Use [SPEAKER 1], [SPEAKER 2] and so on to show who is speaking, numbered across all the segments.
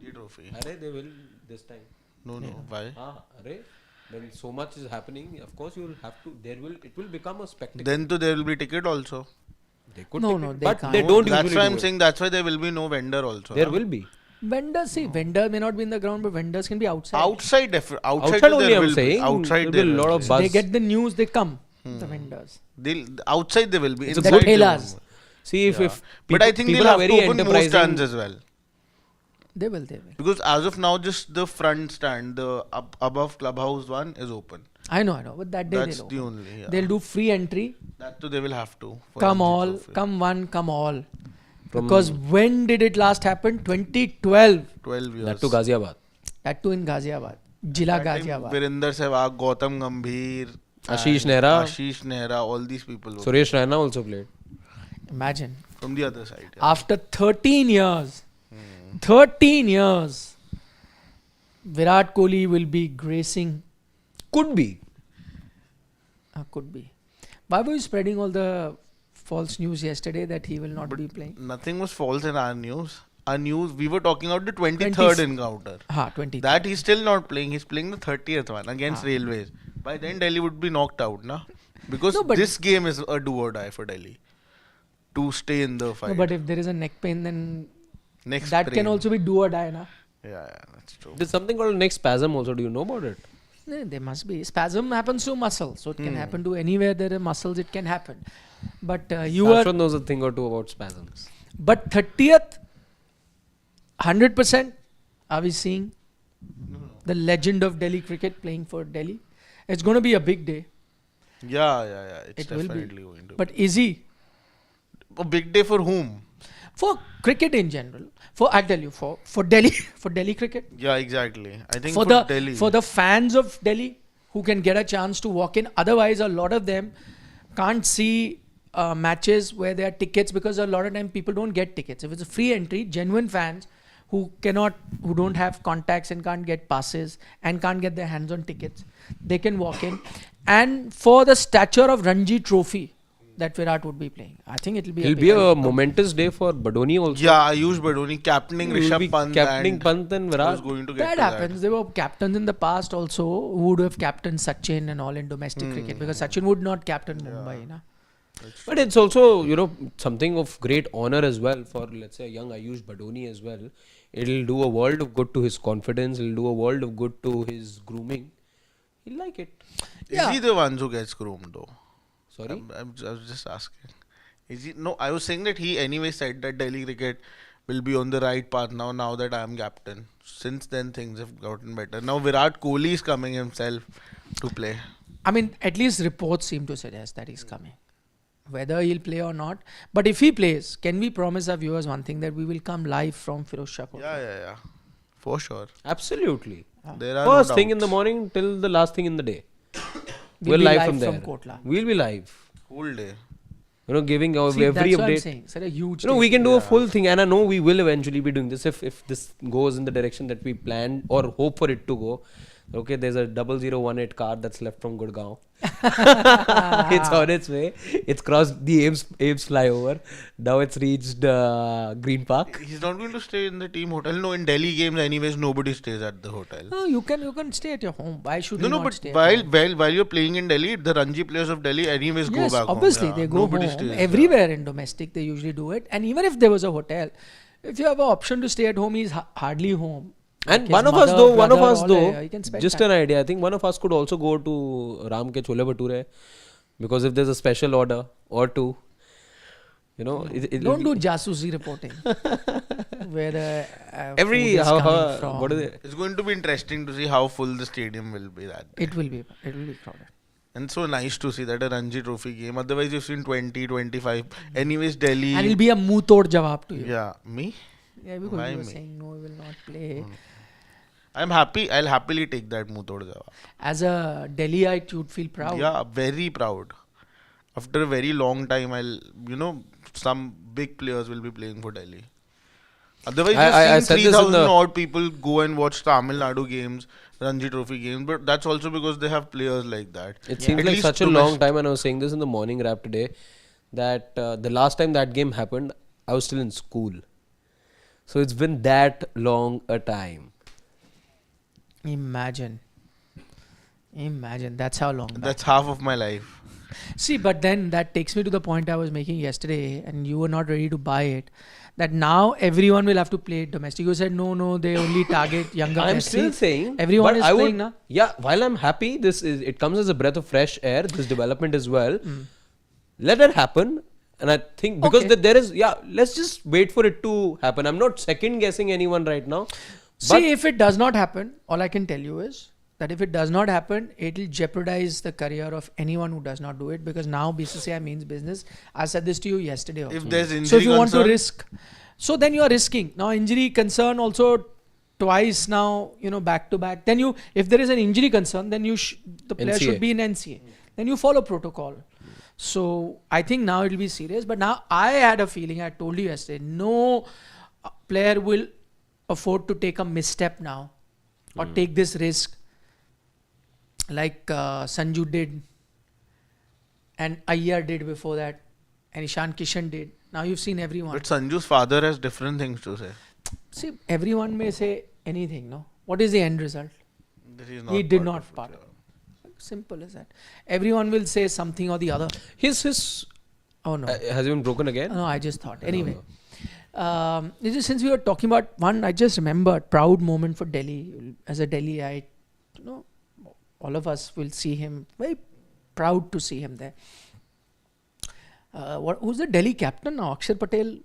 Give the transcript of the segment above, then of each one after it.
[SPEAKER 1] Ranji Trophy.
[SPEAKER 2] Arey, they will this time.
[SPEAKER 1] No, why?
[SPEAKER 2] Arey, when so much is happening, of course you will have to. It will become a spectacle.
[SPEAKER 1] Then to there will be ticket also.
[SPEAKER 2] They could
[SPEAKER 3] No,
[SPEAKER 2] take
[SPEAKER 3] no,
[SPEAKER 2] it,
[SPEAKER 3] they
[SPEAKER 2] but
[SPEAKER 3] can't.
[SPEAKER 2] they
[SPEAKER 1] No,
[SPEAKER 2] don't
[SPEAKER 1] that's
[SPEAKER 2] usually
[SPEAKER 1] why
[SPEAKER 2] do
[SPEAKER 1] I'm
[SPEAKER 2] it.
[SPEAKER 1] saying that's why there will be no vendor also.
[SPEAKER 2] There
[SPEAKER 1] huh?
[SPEAKER 2] will be.
[SPEAKER 3] Vendors, vendor may not be in the ground, but vendors can be outside.
[SPEAKER 1] Outside
[SPEAKER 2] Outside only
[SPEAKER 1] there
[SPEAKER 2] I'm
[SPEAKER 1] will be.
[SPEAKER 2] saying,
[SPEAKER 1] Outside
[SPEAKER 2] there will be a
[SPEAKER 1] will
[SPEAKER 2] lot of
[SPEAKER 1] be.
[SPEAKER 2] buzz.
[SPEAKER 3] They get the news, they come. The vendors.
[SPEAKER 1] Outside they will be.
[SPEAKER 2] It's a
[SPEAKER 1] Inside
[SPEAKER 2] good
[SPEAKER 1] they
[SPEAKER 3] Hellas.
[SPEAKER 1] won't.
[SPEAKER 2] See if
[SPEAKER 1] Yeah.
[SPEAKER 2] people,
[SPEAKER 1] But I think
[SPEAKER 2] people
[SPEAKER 1] they'll
[SPEAKER 2] are
[SPEAKER 1] have to
[SPEAKER 2] very
[SPEAKER 1] open more
[SPEAKER 2] enterprising.
[SPEAKER 1] stands as well.
[SPEAKER 3] They will, they will.
[SPEAKER 1] Because as of now, just the front stand, the above clubhouse one is open.
[SPEAKER 3] I know. But that day
[SPEAKER 1] That's
[SPEAKER 3] they'll
[SPEAKER 1] the
[SPEAKER 3] open.
[SPEAKER 1] only. Yeah.
[SPEAKER 3] They'll do free entry.
[SPEAKER 1] That too they will have to. for
[SPEAKER 3] Come
[SPEAKER 1] Ranji
[SPEAKER 3] all,
[SPEAKER 1] Trophy.
[SPEAKER 3] come one, come all.
[SPEAKER 2] From-
[SPEAKER 3] Because when did it last happen? 2012.
[SPEAKER 1] 12 years.
[SPEAKER 2] That to Ghaziabad.
[SPEAKER 3] That too in Ghaziabad. Jila
[SPEAKER 1] That time
[SPEAKER 3] Ghaziabad.
[SPEAKER 1] Virinder Sehwag, Gautam Gambhir,
[SPEAKER 2] Ashish
[SPEAKER 1] and
[SPEAKER 2] Nehra.
[SPEAKER 1] Ashish Nehra, all these people were
[SPEAKER 2] Suresh Raina also played.
[SPEAKER 3] Imagine.
[SPEAKER 1] from the other side. Yeah.
[SPEAKER 3] After 13 years, 13 years, Virat Kohli will be gracing.
[SPEAKER 2] Could be.
[SPEAKER 3] Could be. Why were you spreading all the false news yesterday that he will not be playing?
[SPEAKER 1] Nothing was false in our news. Our news, we were talking about the 23rd
[SPEAKER 3] 20th.
[SPEAKER 1] encounter.
[SPEAKER 3] 20.
[SPEAKER 1] That he's still not playing. He's playing the 30th one against Railways. By then, Delhi would be knocked out, na? Because
[SPEAKER 3] No, but-
[SPEAKER 1] this game is a do or die for Delhi to stay in the fight.
[SPEAKER 3] No, but if there is a neck pain, then
[SPEAKER 1] Next
[SPEAKER 3] that
[SPEAKER 1] sprain.
[SPEAKER 3] can also be do or die, na?
[SPEAKER 1] Yeah, that's true.
[SPEAKER 2] There's something called neck spasm also. Do you know about it?
[SPEAKER 3] There must be. Spasm happens to muscle, so it can happen to anywhere there are muscles, it can happen. But you
[SPEAKER 2] Ashwin
[SPEAKER 3] are.
[SPEAKER 2] knows a thing or two about spasms.
[SPEAKER 3] But 30th, 100%, are we seeing the legend of Delhi cricket playing for Delhi? It's going to be a big day.
[SPEAKER 1] Yeah. It's
[SPEAKER 3] It will be.
[SPEAKER 1] definitely going to
[SPEAKER 3] But is he?
[SPEAKER 1] A big day for whom?
[SPEAKER 3] For cricket in general, I tell you, for Delhi, for Delhi cricket,
[SPEAKER 1] Yeah, exactly. I think
[SPEAKER 3] for
[SPEAKER 1] for Delhi.
[SPEAKER 3] the fans of Delhi who can get a chance to walk in. Otherwise, a lot of them can't see matches where there are tickets, because a lot of time people don't get tickets. If it's a free entry, genuine fans who don't have contacts and can't get passes and can't get their hands on tickets, they can walk in. And for the stature of Ranji Trophy that Virat would be playing, I think it'll be.
[SPEAKER 2] It'll be a momentous day for Badoni also.
[SPEAKER 1] Yeah, Ayush Badoni captaining
[SPEAKER 2] He will be
[SPEAKER 1] Rishabh Pant.
[SPEAKER 2] captaining
[SPEAKER 1] and
[SPEAKER 2] Pant and
[SPEAKER 1] was
[SPEAKER 2] Virat.
[SPEAKER 1] going to get
[SPEAKER 3] That
[SPEAKER 1] to
[SPEAKER 3] happens. There were captains in the past also who would have captained Sachin and all in domestic cricket, because Sachin would not captain Mumbai. Na?
[SPEAKER 2] But it's also, something of great honor as well for, let's say, a young Ayush Badoni as well. It'll do a world of good to his confidence. It'll do a world of good to his grooming. He'll like it.
[SPEAKER 1] Is he the one who gets groomed though?
[SPEAKER 2] Sorry?
[SPEAKER 1] I was just asking. Is he? No, I was saying that he anyway said that Delhi cricket will be on the right path now that I am captain. Since then things have gotten better. Now Virat Kohli is coming himself to play.
[SPEAKER 3] I mean, at least reports seem to suggest that he's coming. Whether he'll play or not. But if he plays, can we promise our viewers one thing, that we will come live from Firozshah Kotla?
[SPEAKER 1] Yeah. For sure.
[SPEAKER 2] Absolutely.
[SPEAKER 1] There are
[SPEAKER 2] First
[SPEAKER 1] no
[SPEAKER 2] thing in the
[SPEAKER 1] doubts.
[SPEAKER 2] morning till the last thing in the day.
[SPEAKER 3] We'll
[SPEAKER 2] We're
[SPEAKER 3] be
[SPEAKER 2] live
[SPEAKER 3] live
[SPEAKER 2] from there.
[SPEAKER 3] Kotla.
[SPEAKER 2] We'll be live.
[SPEAKER 1] Whole day.
[SPEAKER 2] Giving out
[SPEAKER 3] See,
[SPEAKER 2] every
[SPEAKER 3] that's what I'm
[SPEAKER 2] update.
[SPEAKER 3] saying. It's a huge
[SPEAKER 2] We
[SPEAKER 3] thing.
[SPEAKER 2] can do a full thing, and I know we will eventually be doing this if this goes in the direction that we planned or hope for it to go. Okay, there's a 0018 car that's left from Gurgaon. It's on its way. It's crossed the Ames flyover. Now it's reached Green Park.
[SPEAKER 1] He's not going to stay in the team hotel. No, in Delhi games anyways nobody stays at the hotel.
[SPEAKER 3] No, you can stay at your home. Why should you
[SPEAKER 1] No,
[SPEAKER 3] not
[SPEAKER 1] but
[SPEAKER 3] stay at home?
[SPEAKER 1] while you're playing in Delhi, the Ranji players of Delhi anyways go
[SPEAKER 3] Yes,
[SPEAKER 1] back
[SPEAKER 3] obviously
[SPEAKER 1] home.
[SPEAKER 3] they go
[SPEAKER 1] Nobody
[SPEAKER 3] home.
[SPEAKER 1] stays
[SPEAKER 3] Everywhere in domestic they usually do it. And even if there was a hotel, if you have an option to stay at home, he's hardly home.
[SPEAKER 2] And
[SPEAKER 3] Like
[SPEAKER 2] one
[SPEAKER 3] his
[SPEAKER 2] of us
[SPEAKER 3] mother,
[SPEAKER 2] though,
[SPEAKER 3] brother, all, he can spend
[SPEAKER 2] just
[SPEAKER 3] time.
[SPEAKER 2] an idea. I think one of us could also go to Ram ke Chole Bhature, because if there's a special order or two,
[SPEAKER 3] Don't do jasusi reporting. Where the
[SPEAKER 2] every
[SPEAKER 3] food is coming from.
[SPEAKER 2] what is it?
[SPEAKER 1] It's going to be interesting to see how full the stadium will be that day.
[SPEAKER 3] It will be crowded.
[SPEAKER 1] And so nice to see that a Ranji Trophy game. Otherwise you've seen 20, 25. Anyways, Delhi.
[SPEAKER 3] And it'll be a muh-tod jawab to you.
[SPEAKER 1] Yeah, me?
[SPEAKER 3] Yeah, because
[SPEAKER 1] Why
[SPEAKER 3] you were
[SPEAKER 1] me?
[SPEAKER 3] saying no, we will not play.
[SPEAKER 1] I'm happy. I'll happily take that Muthod Jawab.
[SPEAKER 3] As a Delhiite, you'd feel proud.
[SPEAKER 1] Yeah, very proud. After a very long time, some big players will be playing for Delhi. Otherwise,
[SPEAKER 2] I
[SPEAKER 1] you've
[SPEAKER 2] said
[SPEAKER 1] seen
[SPEAKER 2] this in
[SPEAKER 1] 3,000
[SPEAKER 2] the-
[SPEAKER 1] odd people go and watch Tamil Nadu games, Ranji Trophy games, but that's also because they have players like that.
[SPEAKER 2] It seems
[SPEAKER 1] At
[SPEAKER 2] like
[SPEAKER 1] least
[SPEAKER 2] such a long time, and I was saying this in the morning wrap today, that the last time that game happened, I was still in school. So it's been that long a time.
[SPEAKER 3] Imagine. That's how long.
[SPEAKER 1] That's half of my life.
[SPEAKER 3] See, but then that takes me to the point I was making yesterday, and you were not ready to buy it. That now everyone will have to play domestic. You said no, they only target younger
[SPEAKER 2] I'm
[SPEAKER 3] players.
[SPEAKER 2] still
[SPEAKER 3] See,
[SPEAKER 2] saying,
[SPEAKER 3] everyone
[SPEAKER 2] but
[SPEAKER 3] is
[SPEAKER 2] I
[SPEAKER 3] playing
[SPEAKER 2] would,
[SPEAKER 3] now.
[SPEAKER 2] yeah. While I'm happy, it comes as a breath of fresh air. This development as well. Let it happen, and I think because
[SPEAKER 3] Okay.
[SPEAKER 2] there is, yeah. Let's just wait for it to happen. I'm not second guessing anyone right now.
[SPEAKER 3] See, if it does not happen, all I can tell you is that if it does not happen, it will jeopardize the career of anyone who does not do it, because now BCCI means business. I said this to you yesterday also.
[SPEAKER 1] If there's injury
[SPEAKER 3] So if you want to
[SPEAKER 1] concern-
[SPEAKER 3] risk, so then you are risking. Now injury concern also twice now, back to back. Then if there is an injury concern, then the player
[SPEAKER 2] NCA.
[SPEAKER 3] should be in NCA. Then you follow protocol. So I think now it will be serious. But now I had a feeling, I told you yesterday, no player will afford to take a misstep now or take this risk like Sanju did and Iyer did before that and Ishan Kishan did. Now you've seen everyone.
[SPEAKER 1] But Sanju's father has different things to say.
[SPEAKER 3] See, everyone may say anything, no? What is the end result?
[SPEAKER 1] That he's
[SPEAKER 3] He did
[SPEAKER 1] part
[SPEAKER 3] not
[SPEAKER 1] of it,
[SPEAKER 3] part.
[SPEAKER 1] yeah.
[SPEAKER 3] Simple as that. Everyone will say something or the other.
[SPEAKER 2] his
[SPEAKER 3] Oh no.
[SPEAKER 2] has he been broken again?
[SPEAKER 3] No, I just thought. Anyway. This is, since we were talking about one, I just remembered proud moment for Delhi. As a Delhi, all of us will see him. Very proud to see him there. Who's the Delhi captain now? Akshar Patel.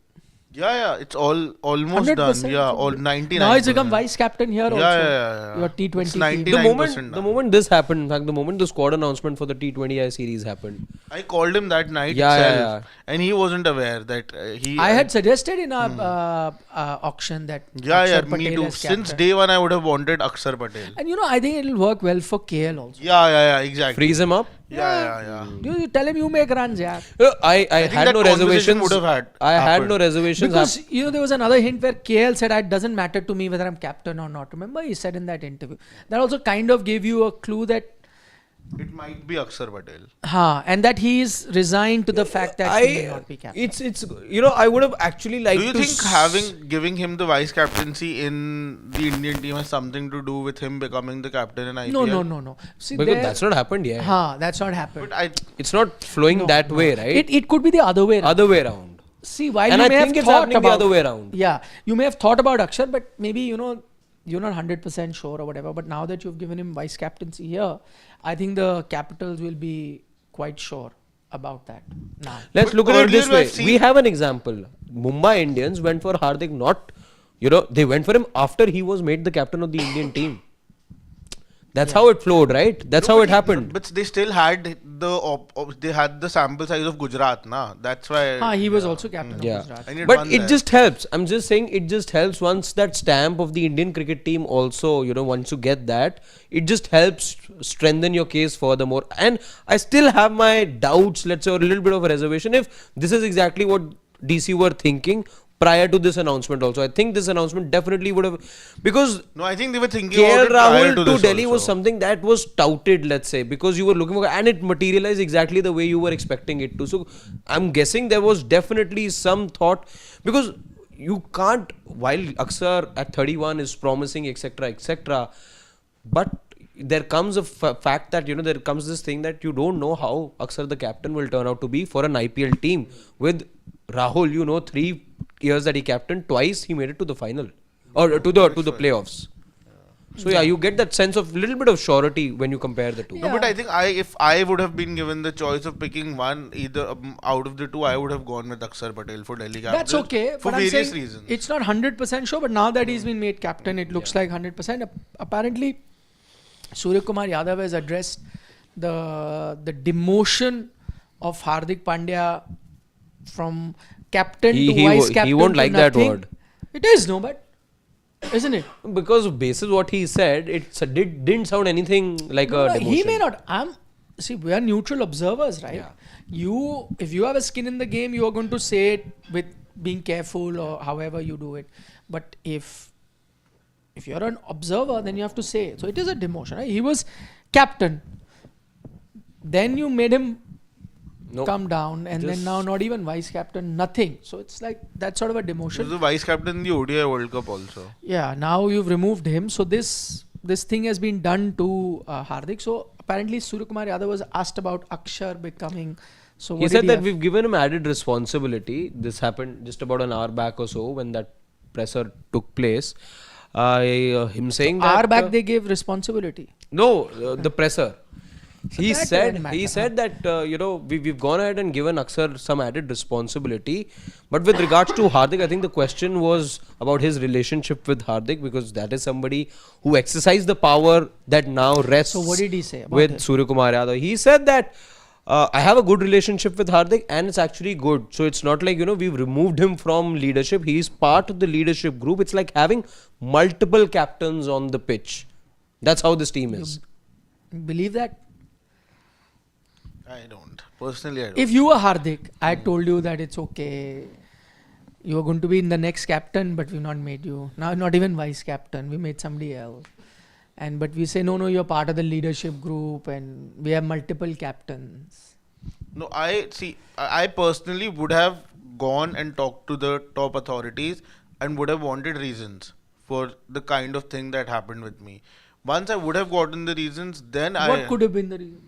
[SPEAKER 1] Yeah, it's almost
[SPEAKER 3] 100%.
[SPEAKER 1] done. Yeah, all 99%.
[SPEAKER 3] Now he's become vice captain here also.
[SPEAKER 1] Yeah.
[SPEAKER 3] Your T20
[SPEAKER 1] It's
[SPEAKER 3] team.
[SPEAKER 1] 99%
[SPEAKER 2] The
[SPEAKER 1] now.
[SPEAKER 2] moment this happened, in fact, the moment the squad announcement for the T20I series happened,
[SPEAKER 1] I called him that night
[SPEAKER 2] Yeah,
[SPEAKER 1] itself,
[SPEAKER 2] yeah.
[SPEAKER 1] and he wasn't aware that he.
[SPEAKER 3] I had suggested in our auction that
[SPEAKER 1] Yeah,
[SPEAKER 3] Akshar
[SPEAKER 1] me
[SPEAKER 3] Patel
[SPEAKER 1] too.
[SPEAKER 3] as
[SPEAKER 1] Since
[SPEAKER 3] captain.
[SPEAKER 1] day one, I would have wanted Akshar Patel.
[SPEAKER 3] And I think it will work well for KL also.
[SPEAKER 1] Yeah, exactly.
[SPEAKER 2] freeze him up.
[SPEAKER 1] Yeah.
[SPEAKER 3] You tell him you make runs, yeah.
[SPEAKER 2] I
[SPEAKER 1] think
[SPEAKER 2] had
[SPEAKER 1] that
[SPEAKER 2] no
[SPEAKER 1] conversation
[SPEAKER 2] reservations.
[SPEAKER 1] would have
[SPEAKER 2] I had
[SPEAKER 1] happened.
[SPEAKER 2] no reservations.
[SPEAKER 3] Because there was another hint where KL said it doesn't matter to me whether I'm captain or not. Remember he said in that interview. That also kind of gave you a clue that
[SPEAKER 1] It might be Akshar Patel.
[SPEAKER 3] and that he is resigned to the fact that he will not be captain.
[SPEAKER 2] It's I would have actually liked
[SPEAKER 1] Do you
[SPEAKER 2] to
[SPEAKER 1] think giving him the vice captaincy in the Indian team has something to do with him becoming the captain in IPL?
[SPEAKER 3] No. See,
[SPEAKER 2] because that's not happened yet.
[SPEAKER 3] that's not happened.
[SPEAKER 1] But
[SPEAKER 2] It's not flowing that way, right?
[SPEAKER 3] It could be the other way around.
[SPEAKER 2] Other way around.
[SPEAKER 3] See, while
[SPEAKER 2] And
[SPEAKER 3] you
[SPEAKER 2] I
[SPEAKER 3] may have
[SPEAKER 2] think it's
[SPEAKER 3] thought
[SPEAKER 2] happening the
[SPEAKER 3] about
[SPEAKER 2] other way around.
[SPEAKER 3] Yeah, you may have thought about Akshar, but maybe you're not 100% sure or whatever. But now that you've given him vice captaincy here, I think the Capitals will be quite sure about that now.
[SPEAKER 2] Let's
[SPEAKER 1] But
[SPEAKER 2] look at it this
[SPEAKER 1] earlier
[SPEAKER 2] way.
[SPEAKER 1] I've seen-
[SPEAKER 2] We have an example. Mumbai Indians went for Hardik, not they went for him after he was made the captain of the Indian team. That's how it flowed, right? That's how it happened.
[SPEAKER 1] But they still had the sample size of Gujarat, na. That's why.
[SPEAKER 3] He was also captain
[SPEAKER 2] Yeah.
[SPEAKER 3] of Gujarat.
[SPEAKER 1] And it
[SPEAKER 2] But
[SPEAKER 1] won
[SPEAKER 2] it
[SPEAKER 1] there.
[SPEAKER 2] just helps. I'm just saying it just helps once that stamp of the Indian cricket team also, once you get that, it just helps strengthen your case furthermore. And I still have my doubts, let's say, or a little bit of a reservation if this is exactly what DC were thinking prior to this announcement also. I think this announcement definitely would have, because
[SPEAKER 1] No, I think they were thinking
[SPEAKER 2] KL
[SPEAKER 1] about it prior
[SPEAKER 2] Rahul
[SPEAKER 1] to
[SPEAKER 2] to
[SPEAKER 1] this
[SPEAKER 2] Delhi was
[SPEAKER 1] also.
[SPEAKER 2] something that was touted, let's say, because you were looking for, and it materialized exactly the way you were expecting it to. So I'm guessing there was definitely some thought, because you can't, while AXAR at 31 is promising, etc., but there comes a fact that, there comes this thing that you don't know how AXAR the captain will turn out to be for an IPL team. With Rahul, 3 years that he captained, twice he made it to the final or to the playoffs. So yeah, you get that sense of little bit of surety when you compare the two.
[SPEAKER 1] No, but I think if I would have been given the choice of picking one, either out of the two, I would have gone with Akshar Patel for Delhi captain.
[SPEAKER 3] That's okay.
[SPEAKER 1] For
[SPEAKER 3] but I'm
[SPEAKER 1] various
[SPEAKER 3] saying
[SPEAKER 1] reasons.
[SPEAKER 3] it's not 100% sure, but now that he's been made captain, it looks like 100%. Apparently, Surya Kumar Yadav has addressed the demotion of Hardik Pandya from captain to vice captain.
[SPEAKER 2] He won't
[SPEAKER 3] to
[SPEAKER 2] like that
[SPEAKER 3] nothing.
[SPEAKER 2] word.
[SPEAKER 3] It is, no, but isn't it?
[SPEAKER 2] Because basis what he said, didn't sound anything like a demotion.
[SPEAKER 3] He may not. See, we are neutral observers, right?
[SPEAKER 2] Yeah.
[SPEAKER 3] If you have a skin in the game, you are going to say it with being careful or however you do it. But if you're an observer, then you have to say it. So it is a demotion. Right? He was captain. Then you made him
[SPEAKER 2] No.
[SPEAKER 3] come down, and then now not even vice captain, nothing. So it's like that sort of a
[SPEAKER 1] He was
[SPEAKER 3] demotion.
[SPEAKER 1] the vice captain in the ODI World Cup also.
[SPEAKER 3] Yeah, now you've removed him. So this thing has been done to Hardik. So apparently Suryakumar Yadav was asked about AXAR becoming. So
[SPEAKER 2] He
[SPEAKER 3] what
[SPEAKER 2] said
[SPEAKER 3] did
[SPEAKER 2] that
[SPEAKER 3] have?
[SPEAKER 2] we've given him added responsibility. This happened just about an hour back or so when that presser took place. Him saying that
[SPEAKER 3] Hour back they gave responsibility.
[SPEAKER 2] no, the presser. He
[SPEAKER 3] that
[SPEAKER 2] said
[SPEAKER 3] doesn't
[SPEAKER 2] he
[SPEAKER 3] matter,
[SPEAKER 2] said that we've gone ahead and given AXAR some added responsibility. But with regards to Hardik, I think the question was about his relationship with Hardik, because that is somebody who exercised the power that now rests
[SPEAKER 3] So what did he say about
[SPEAKER 2] with
[SPEAKER 3] it?
[SPEAKER 2] Suryakumar Yadav. He said that I have a good relationship with Hardik and it's actually good. So it's not like we've removed him from leadership. He's part of the leadership group. It's like having multiple captains on the pitch. That's how this team is.
[SPEAKER 3] Believe that?
[SPEAKER 1] I don't. Personally, I don't.
[SPEAKER 3] If you were Hardik, I told you that it's okay. You are going to be in the next captain, but we've not made you. Now, not even vice captain. We made somebody else. But we say, no, you're part of the leadership group and we have multiple captains.
[SPEAKER 1] No, I personally would have gone and talked to the top authorities and would have wanted reasons for the kind of thing that happened with me. Once I would have gotten the reasons, then
[SPEAKER 3] What could have been the reason?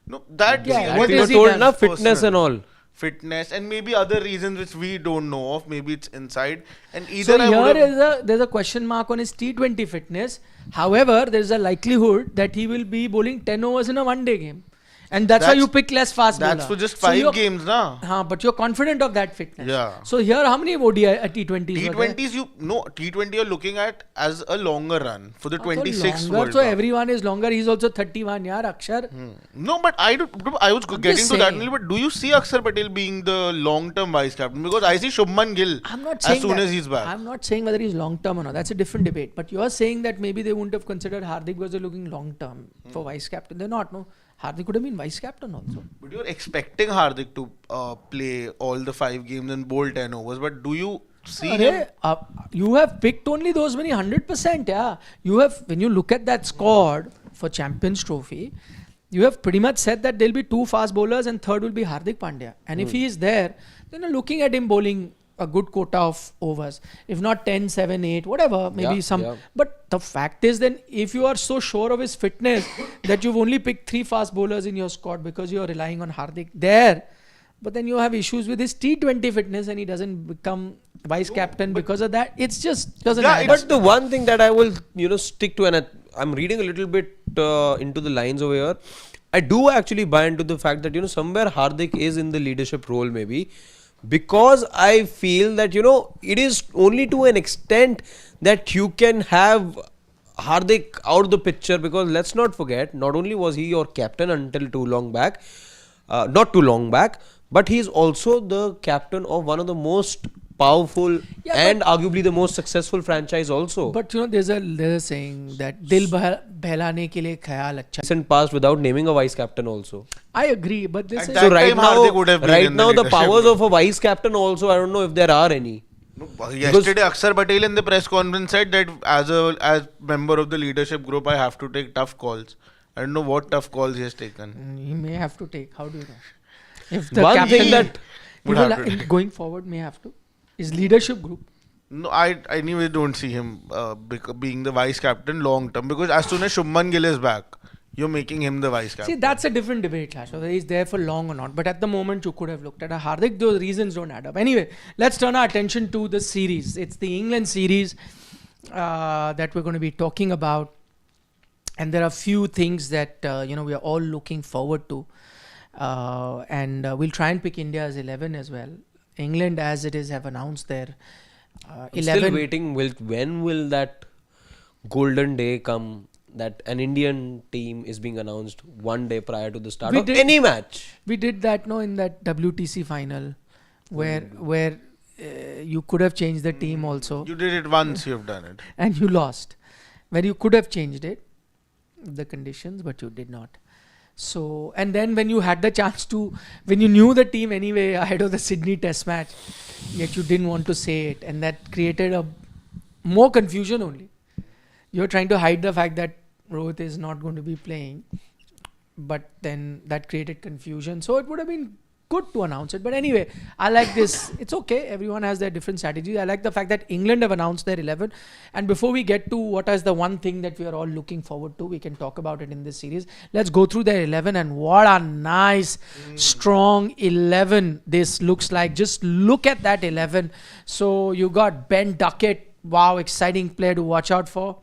[SPEAKER 1] No, that
[SPEAKER 3] Yeah,
[SPEAKER 1] see, I
[SPEAKER 3] what
[SPEAKER 1] think
[SPEAKER 3] is
[SPEAKER 2] you
[SPEAKER 3] he
[SPEAKER 2] told
[SPEAKER 3] done?
[SPEAKER 2] na fitness
[SPEAKER 1] personal.
[SPEAKER 2] and all.
[SPEAKER 1] Fitness and maybe other reasons which we don't know of. Maybe it's inside. And either
[SPEAKER 3] So
[SPEAKER 1] I would have,
[SPEAKER 3] there's a question mark on his T20 fitness. However, there's a likelihood that he will be bowling 10 overs in a one-day game. And that's why you pick less fast
[SPEAKER 1] That's
[SPEAKER 3] bowler.
[SPEAKER 1] for just
[SPEAKER 3] So
[SPEAKER 1] 5
[SPEAKER 3] you're-
[SPEAKER 1] games, na?
[SPEAKER 3] But you're confident of that fitness.
[SPEAKER 1] Yeah.
[SPEAKER 3] So here, how many ODI T20s were there?
[SPEAKER 1] T20 you're looking at as a longer run for the
[SPEAKER 3] So
[SPEAKER 1] 26th
[SPEAKER 3] longer,
[SPEAKER 1] World
[SPEAKER 3] so
[SPEAKER 1] Cup.
[SPEAKER 3] everyone is longer. He's also 31, yeah, Akshar.
[SPEAKER 1] No, but I was
[SPEAKER 3] I'm
[SPEAKER 1] getting
[SPEAKER 3] just
[SPEAKER 1] to that
[SPEAKER 3] saying.
[SPEAKER 1] only. But do you see Akshar Patel being the long-term vice captain? Because I see Shubman Gill
[SPEAKER 3] I'm not saying
[SPEAKER 1] as soon
[SPEAKER 3] that.
[SPEAKER 1] as he's back.
[SPEAKER 3] I'm not saying whether he's long term or not. That's a different debate. But you're saying that maybe they wouldn't have considered Hardik because they're looking long term for vice captain. They're not. No, Hardik could have been vice captain also.
[SPEAKER 1] But you're expecting Hardik to play all the 5 games and bowl 10 overs. But do you see him?
[SPEAKER 3] You have picked only those many 100%. Yeah, you have. When you look at that squad for Champions Trophy, you have pretty much said that there'll be 2 fast bowlers and third will be Hardik Pandya. And if he is there, then you're looking at him bowling a good quota of overs. If not 10, 7, 8, whatever, maybe
[SPEAKER 2] Yeah,
[SPEAKER 3] some.
[SPEAKER 2] yeah.
[SPEAKER 3] But the fact is, then if you are so sure of his fitness that you've only picked 3 fast bowlers in your squad because you're relying on Hardik there, but then you have issues with his T20 fitness and he doesn't become vice captain because of that. It's just doesn't
[SPEAKER 1] Yeah,
[SPEAKER 3] add up.
[SPEAKER 2] But the one thing that I will, stick to, and I'm reading a little bit into the lines over here. I do actually buy into the fact that, somewhere Hardik is in the leadership role maybe, because I feel that, it is only to an extent that you can have Hardik out of the picture, because let's not forget, not only was he your captain until not too long back, but he's also the captain of one of the most powerful
[SPEAKER 3] Yeah,
[SPEAKER 2] and arguably the most successful franchise also.
[SPEAKER 3] But there's a saying that dil behlane ke liye khayal acha.
[SPEAKER 2] Recent past without naming a vice captain also.
[SPEAKER 3] I agree, but this
[SPEAKER 1] At
[SPEAKER 3] is
[SPEAKER 1] that
[SPEAKER 2] So right
[SPEAKER 1] time, Hardik would
[SPEAKER 2] now,
[SPEAKER 1] have been in the
[SPEAKER 2] the
[SPEAKER 1] leadership
[SPEAKER 2] powers
[SPEAKER 1] group.
[SPEAKER 2] of a vice captain also, I don't know if there are any.
[SPEAKER 1] No, yesterday, Akshar Patel in the press conference said that as member of the leadership group, I have to take tough calls. I don't know what tough calls he has taken.
[SPEAKER 3] he may have to take. How do you know? If
[SPEAKER 2] One
[SPEAKER 3] captain
[SPEAKER 2] thing that
[SPEAKER 3] he
[SPEAKER 1] would
[SPEAKER 3] will
[SPEAKER 1] have to take.
[SPEAKER 3] going forward may have to. His leadership group.
[SPEAKER 1] No, I anyway don't see him being the vice captain long term, because as soon as Shubman Gill is back, you're making him the vice captain.
[SPEAKER 3] See, that's a different debate, Clash, whether he's there for long or not. But at the moment, you could have looked at a Hardik. Those reasons don't add up. Anyway, let's turn our attention to the series. It's the England series that we're going to be talking about. And there are few things that, we are all looking forward to. And we'll try and pick India's 11 as well. England, as it is, have announced their
[SPEAKER 2] I'm
[SPEAKER 3] 11.
[SPEAKER 2] still waiting. When will that golden day come that an Indian team is being announced one day prior to the start
[SPEAKER 3] We
[SPEAKER 2] of
[SPEAKER 3] did-
[SPEAKER 2] any match?
[SPEAKER 3] We did that in that WTC final where you could have changed the team also
[SPEAKER 1] You did it once, you've done it.
[SPEAKER 3] and you lost. Where you could have changed it, the conditions, but you did not. So, and then when you had the chance to, when you knew the team anyway ahead of the Sydney Test match, yet you didn't want to say it, and that created a more confusion only. You're trying to hide the fact that Rohit is not going to be playing, but then that created confusion. So it would have been good to announce it. But anyway, I like this. It's okay. Everyone has their different strategies. I like the fact that England have announced their 11. And before we get to what is the one thing that we are all looking forward to, we can talk about it in this series. Let's go through their 11 and what a nice, strong 11 this looks like. Just look at that 11. So you got Ben Duckett. Wow, exciting player to watch out for.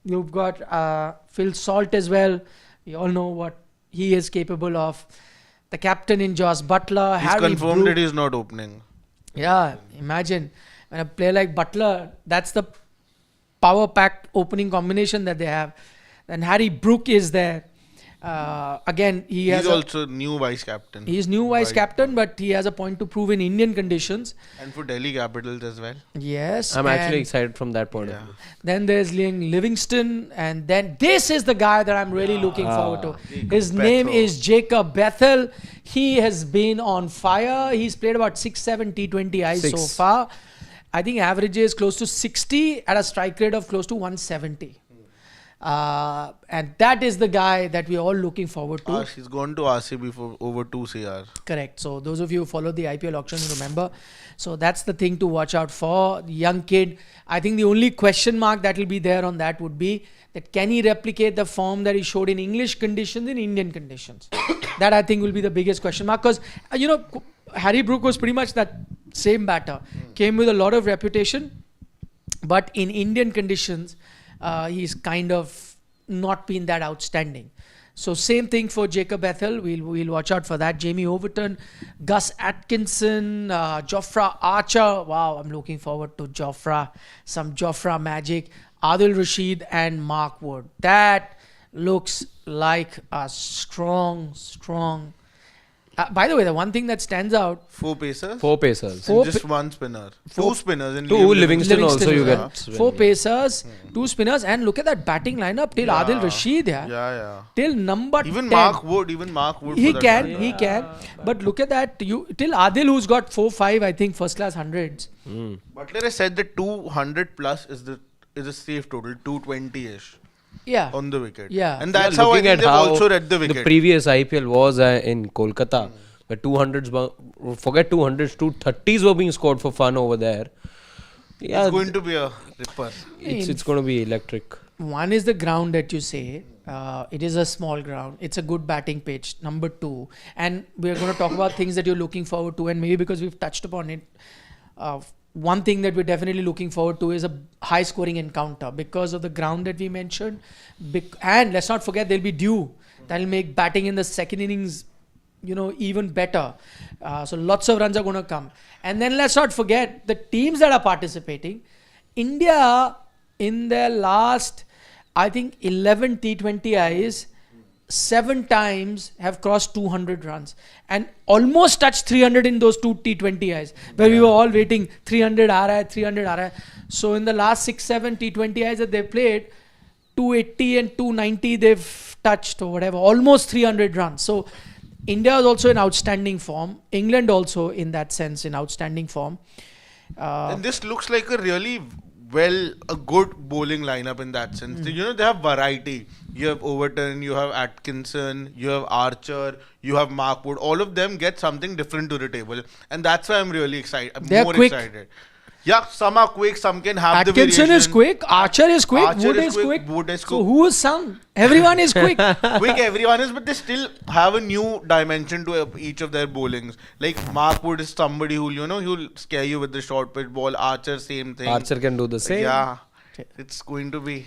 [SPEAKER 3] You've got Phil Salt as well. We all know what he is capable of. The captain in Joss Butler.
[SPEAKER 1] He's
[SPEAKER 3] Harry
[SPEAKER 1] confirmed
[SPEAKER 3] Brook.
[SPEAKER 1] that he's not opening.
[SPEAKER 3] Yeah, imagine when a player like Butler, that's the power-packed opening combination that they have. Then Harry Brook is there. Again,
[SPEAKER 1] He's also new vice captain.
[SPEAKER 3] He's new vice captain, but he has a point to prove in Indian conditions.
[SPEAKER 1] And for Delhi Capitals as well.
[SPEAKER 3] Yes.
[SPEAKER 2] I'm
[SPEAKER 3] and
[SPEAKER 2] actually excited from that point of view.
[SPEAKER 3] Then there's Liam Livingston, and then this is the guy that I'm really looking forward to. His name is Jacob Bethel. He has been on fire. He's played about 6-7 T20Is so far. I think averages close to 60 at a strike rate of close to 170. And that is the guy that we're all looking forward to.
[SPEAKER 1] He's gone to RCB for over 2 CR.
[SPEAKER 3] Correct. So those of you who follow the IPL auctions, remember. So that's the thing to watch out for. The young kid. I think the only question mark that will be there on that would be that can he replicate the form that he showed in English conditions in Indian conditions? That I think will be the biggest question mark, because Harry Brook was pretty much that same batter. Came with a lot of reputation, but in Indian conditions, he's kind of not been that outstanding. So same thing for Jacob Bethel. We'll watch out for that. Jamie Overton, Gus Atkinson, Jofra Archer. Wow, I'm looking forward to Jofra. Some Jofra magic. Adil Rashid and Mark Wood. That looks like a strong. By the way, the one thing that stands out.
[SPEAKER 1] 4 pacers.
[SPEAKER 2] 4 pacers.
[SPEAKER 1] And just 1 spinner. 2 spinners. And
[SPEAKER 2] 2 Livingston also you
[SPEAKER 3] yeah.
[SPEAKER 2] get.
[SPEAKER 3] 4 pacers, 2 spinners, and look at that batting lineup till Adil Rashid.
[SPEAKER 1] Yeah.
[SPEAKER 3] Till number
[SPEAKER 1] Even
[SPEAKER 3] 10.
[SPEAKER 1] Mark Wood.
[SPEAKER 3] He can. But look at that. Till Adil, who's got 4-5, I think, first class hundreds.
[SPEAKER 1] Butler has said that 200 plus is a safe total. 220-ish.
[SPEAKER 3] Yeah.
[SPEAKER 1] On the wicket.
[SPEAKER 3] Yeah.
[SPEAKER 1] And that's how I think they've also read the wicket.
[SPEAKER 2] The previous IPL was in Kolkata. The 200s, forget 200s, 230s were being scored for fun over there. Yeah,
[SPEAKER 1] it's going to be a ripper.
[SPEAKER 2] It's going to be electric.
[SPEAKER 3] One is the ground that you say. It is a small ground. It's a good batting pitch. Number 2. And we're going to talk about things that you're looking forward to. And maybe because we've touched upon it, one thing that we're definitely looking forward to is a high scoring encounter because of the ground that we mentioned. And let's not forget there'll be dew. That'll make batting in the second innings, even better. So lots of runs are going to come. And then let's not forget the teams that are participating. India in their last, I think 11 T20Is, 7 times have crossed 200 runs and almost touched 300 in those 2 T20Is where we were all waiting 300 RI. So in the last 6-7 T20Is that they played, 280 and 290 they've touched or whatever, almost 300 runs. So India is also in outstanding form. England also in that sense in outstanding form.
[SPEAKER 1] And this looks like a really a good bowling lineup in that sense. They have variety. You have Overton, you have Atkinson, you have Archer, you have Mark Wood. All of them get something different to the table. And that's why I'm really excited. I'm more excited. Yeah, some are quick, some can have the variation.
[SPEAKER 3] Atkinson is quick, Archer is quick, Wood is quick. So who is some? Everyone is quick.
[SPEAKER 1] Everyone is, but they still have a new dimension to each of their bowlings. Like Mark Wood is somebody who'll scare you with the short pitch ball. Archer, same thing.
[SPEAKER 2] Archer can do the same.
[SPEAKER 1] Yeah, it's going to be.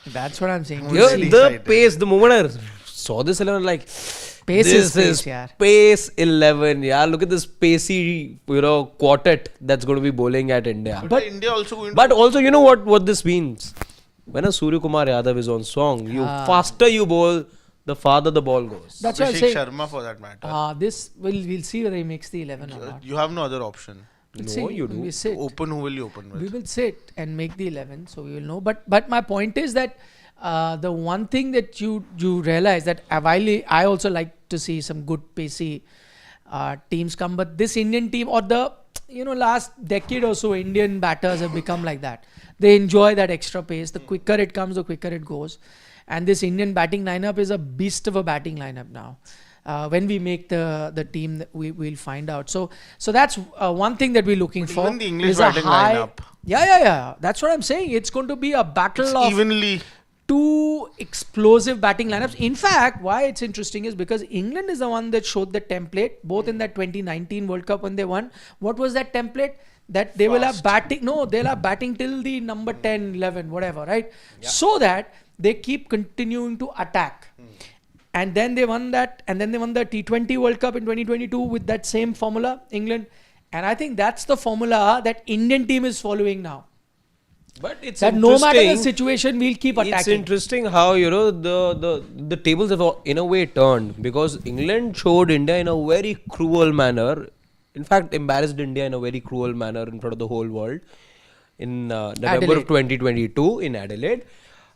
[SPEAKER 3] That's what I'm saying.
[SPEAKER 2] The pace, the moment I saw this 11, like,
[SPEAKER 3] This is
[SPEAKER 2] pace 11. Yeah, look at this pacey, quartet that's going to be bowling at India.
[SPEAKER 1] But India also going to.
[SPEAKER 2] But also, you know what this means? When a Surya Kumar Yadav is on song, faster you bowl, the farther the ball goes.
[SPEAKER 3] That's what I'm saying.
[SPEAKER 1] Sharma for that matter.
[SPEAKER 3] We'll see whether he makes the 11 or not.
[SPEAKER 1] You have no other option.
[SPEAKER 2] You do.
[SPEAKER 3] We sit.
[SPEAKER 1] Who will you open with?
[SPEAKER 3] We will sit and make the 11, so we will know. But my point is that the one thing that you realize that I also like to see some good pacey teams come, but this Indian team or the last decade or so, Indian batters have become like that. They enjoy that extra pace. The quicker it comes, the quicker it goes. And this Indian batting lineup is a beast of a batting lineup now. When we make the team, we'll find out. So that's one thing that we're looking for.
[SPEAKER 1] Even the English
[SPEAKER 3] is a
[SPEAKER 1] batting
[SPEAKER 3] high-
[SPEAKER 1] lineup.
[SPEAKER 3] Yeah. That's what I'm saying. It's going to be a battle
[SPEAKER 1] It's
[SPEAKER 3] of
[SPEAKER 1] evenly.
[SPEAKER 3] two explosive batting lineups. In fact, why it's interesting is because England is the one that showed the template, both in that 2019 World Cup when they won. What was that template? That they will have batting. No, they'll have batting till the number 10, 11, whatever, right? So that they keep continuing to attack. And then they won that, and then they won the T20 World Cup in 2022 with that same formula, England. And I think that's the formula that Indian team is following now.
[SPEAKER 2] But it's
[SPEAKER 3] That no matter the
[SPEAKER 2] interesting.
[SPEAKER 3] situation, we'll keep attacking.
[SPEAKER 2] It's interesting how the tables have in a way turned, because England showed India in a very cruel manner. In fact, embarrassed India in a very cruel manner in front of the whole world in November
[SPEAKER 3] Adelaide.
[SPEAKER 2] of 2022 in Adelaide.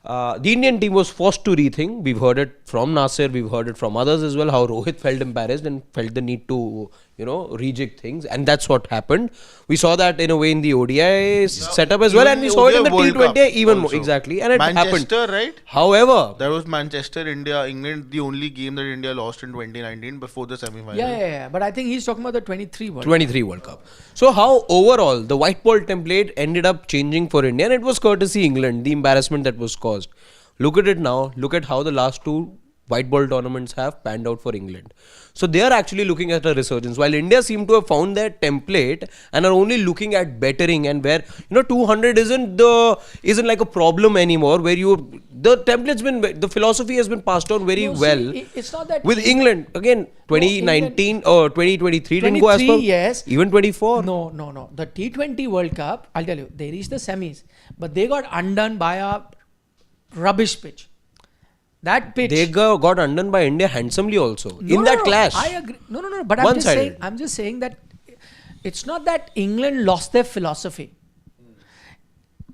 [SPEAKER 2] The Indian team was forced to rethink. We've heard it from Nasir, we've heard it from others as well, how Rohit felt embarrassed and felt the need to, rejig things. And that's what happened. We saw that in a way in the ODI setup as well,
[SPEAKER 1] even
[SPEAKER 2] and we
[SPEAKER 1] the
[SPEAKER 2] saw it in the
[SPEAKER 1] ODI World
[SPEAKER 2] T20
[SPEAKER 1] Cup
[SPEAKER 2] even more.
[SPEAKER 1] also.
[SPEAKER 2] Exactly. And it
[SPEAKER 1] Manchester,
[SPEAKER 2] happened.
[SPEAKER 1] right?
[SPEAKER 2] However,
[SPEAKER 1] That was Manchester, India, England, the only game that India lost in 2019 before the semi-final.
[SPEAKER 3] Yeah. But I think he's talking about the 23 World Cup.
[SPEAKER 2] 23 World Cup. So how overall the white ball template ended up changing for India, and it was courtesy England, the embarrassment that was caused. Look at it now. Look at how the last two white ball tournaments have panned out for England. So they are actually looking at a resurgence, while India seem to have found their template and are only looking at bettering, and where 200 isn't like a problem anymore, where the template's been, the philosophy has been passed on very
[SPEAKER 3] No, see,
[SPEAKER 2] well.
[SPEAKER 3] it's not that
[SPEAKER 2] With England again, 2019 or 2023 didn't go as per.
[SPEAKER 3] 23, yes.
[SPEAKER 2] Even 24.
[SPEAKER 3] No. The T20 World Cup, I'll tell you, they reached the semis, but they got undone by a rubbish pitch. That pitch.
[SPEAKER 2] They got undone by India handsomely also in that clash.
[SPEAKER 3] I agree. No. But
[SPEAKER 2] One-sided.
[SPEAKER 3] I'm just saying that it's not that England lost their philosophy.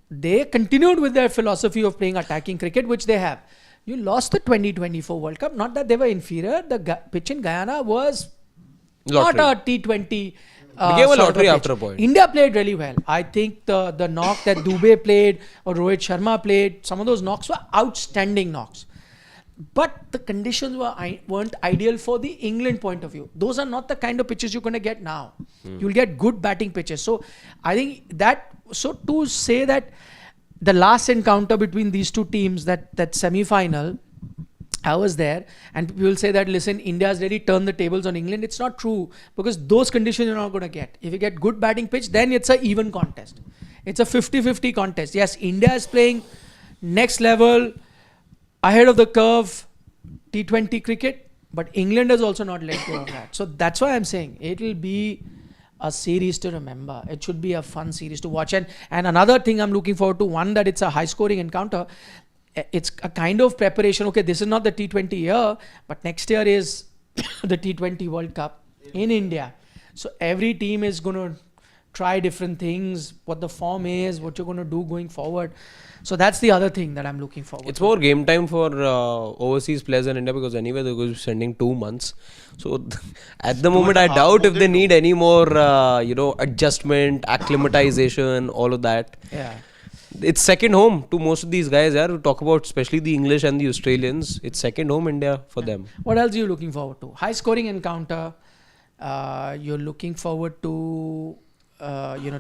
[SPEAKER 3] They continued with their philosophy of playing attacking cricket, which they have. You lost the 2024 World Cup. Not that they were inferior. The pitch in Guyana was
[SPEAKER 2] Lottery.
[SPEAKER 3] not a T20.
[SPEAKER 2] Became a
[SPEAKER 3] sort of
[SPEAKER 2] lottery
[SPEAKER 3] pitch.
[SPEAKER 2] after a point.
[SPEAKER 3] India played really well. I think the knock that Dubey played or Rohit Sharma played, some of those knocks were outstanding knocks. But the conditions weren't ideal for the England point of view. Those are not the kind of pitches you're going to get now. You'll get good batting pitches. So I think to say that the last encounter between these two teams, that semi-final, I was there, and people will say that, listen, India's really turned the tables on England. It's not true, because those conditions you're not going to get. If you get good batting pitch, then it's an even contest. It's a 50-50 contest. Yes, India is playing next level, ahead of the curve, T20 cricket, but England has also not let go of that. So that's why I'm saying it will be a series to remember. It should be a fun series to watch. And another thing I'm looking forward to, one, that it's a high scoring encounter. It's a kind of preparation. Okay, this is not the T20 year, but next year is the T20 World Cup in India. So every team is going to try different things, what the form is, what you're going to do going forward. So that's the other thing that I'm looking forward
[SPEAKER 2] It's
[SPEAKER 3] to.
[SPEAKER 2] more game time for overseas players in India, because anyway they're going to be spending 2 months. So at the moment I doubt if they need any more adjustment, acclimatization, all of that.
[SPEAKER 3] Yeah.
[SPEAKER 2] It's second home to most of these guys. We talk about especially the English and the Australians. It's second home India for them.
[SPEAKER 3] What else are you looking forward to? High scoring encounter. You're looking forward to